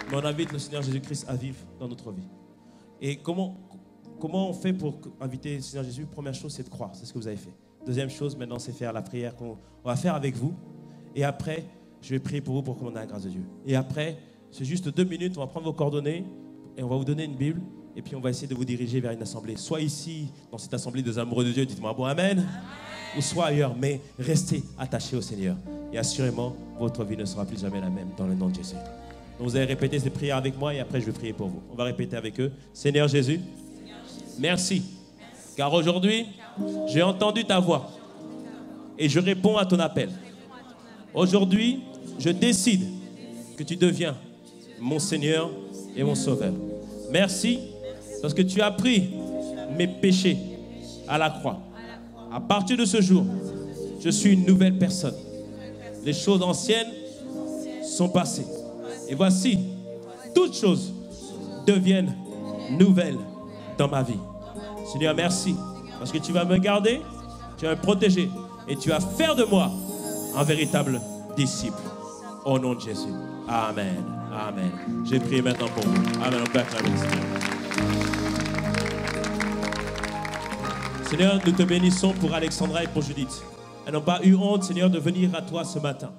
mais on invite le Seigneur Jésus-Christ à vivre dans notre vie. Et comment on fait pour inviter le Seigneur Jésus? Première chose, c'est de croire. C'est ce que vous avez fait. Deuxième chose, maintenant, c'est faire la prière qu'on va faire avec vous. Et après, je vais prier pour vous pour qu'on ait la grâce de Dieu. Et après, c'est juste 2 minutes, on va prendre vos coordonnées et on va vous donner une Bible. Et puis, on va essayer de vous diriger vers une assemblée. Soit ici, dans cette assemblée des amoureux de Dieu, dites-moi bon amen. Ou soit ailleurs, mais restez attachés au Seigneur. Et assurément, votre vie ne sera plus jamais la même dans le nom de Jésus. Donc, vous allez répéter ces prières avec moi et après, je vais prier pour vous. On va répéter avec eux. Seigneur Jésus, merci. Car aujourd'hui, j'ai entendu ta voix et je réponds à ton appel. Aujourd'hui, je décide que tu deviens mon Seigneur et mon Sauveur. Merci parce que tu as pris mes péchés à la croix. À partir de ce jour, je suis une nouvelle personne. Les choses anciennes sont passées. Et voici, toutes choses deviennent nouvelles dans ma vie. Seigneur, merci. Parce que tu vas me garder, tu vas me protéger et tu vas faire de moi un véritable disciple. Au nom de Jésus. Amen. Amen. J'ai prié maintenant pour vous. Amen. On peut acclamer le Seigneur. Seigneur, nous te bénissons pour Alexandra et pour Judith. Elles n'ont pas eu honte, Seigneur, de venir à toi ce matin.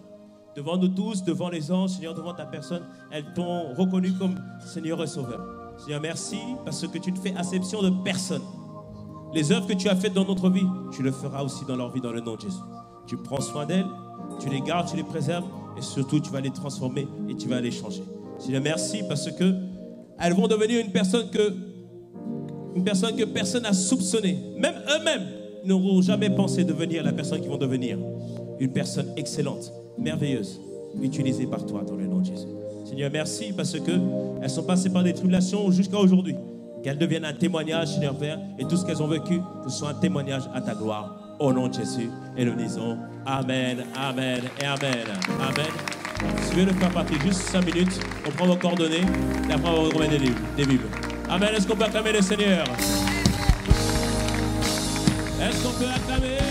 Devant nous tous, devant les anges, Seigneur, devant ta personne, elles t'ont reconnu comme Seigneur et Sauveur. Seigneur, merci parce que tu ne fais acception de personne. Les œuvres que tu as faites dans notre vie, tu le feras aussi dans leur vie dans le nom de Jésus. Tu prends soin d'elles, tu les gardes, tu les préserves et surtout tu vas les transformer et tu vas les changer. Seigneur, merci parce que elles vont devenir une personne que personne n'a soupçonné. Même eux-mêmes n'auront jamais pensé devenir la personne qu'ils vont devenir. Une personne excellente, merveilleuse, utilisée par toi dans le nom de Jésus. Seigneur, merci parce qu'elles sont passées par des tribulations jusqu'à aujourd'hui. Qu'elles deviennent un témoignage, Seigneur Père, et tout ce qu'elles ont vécu, que ce soit un témoignage à ta gloire. Au nom de Jésus. Et nous disons Amen, Amen et Amen. Amen. Si vous voulez le faire partir juste 5 minutes, on prend vos coordonnées et après on va vous remettre des Bibles. Amen. Est-ce qu'on peut acclamer le Seigneur? Est-ce qu'on peut acclamer?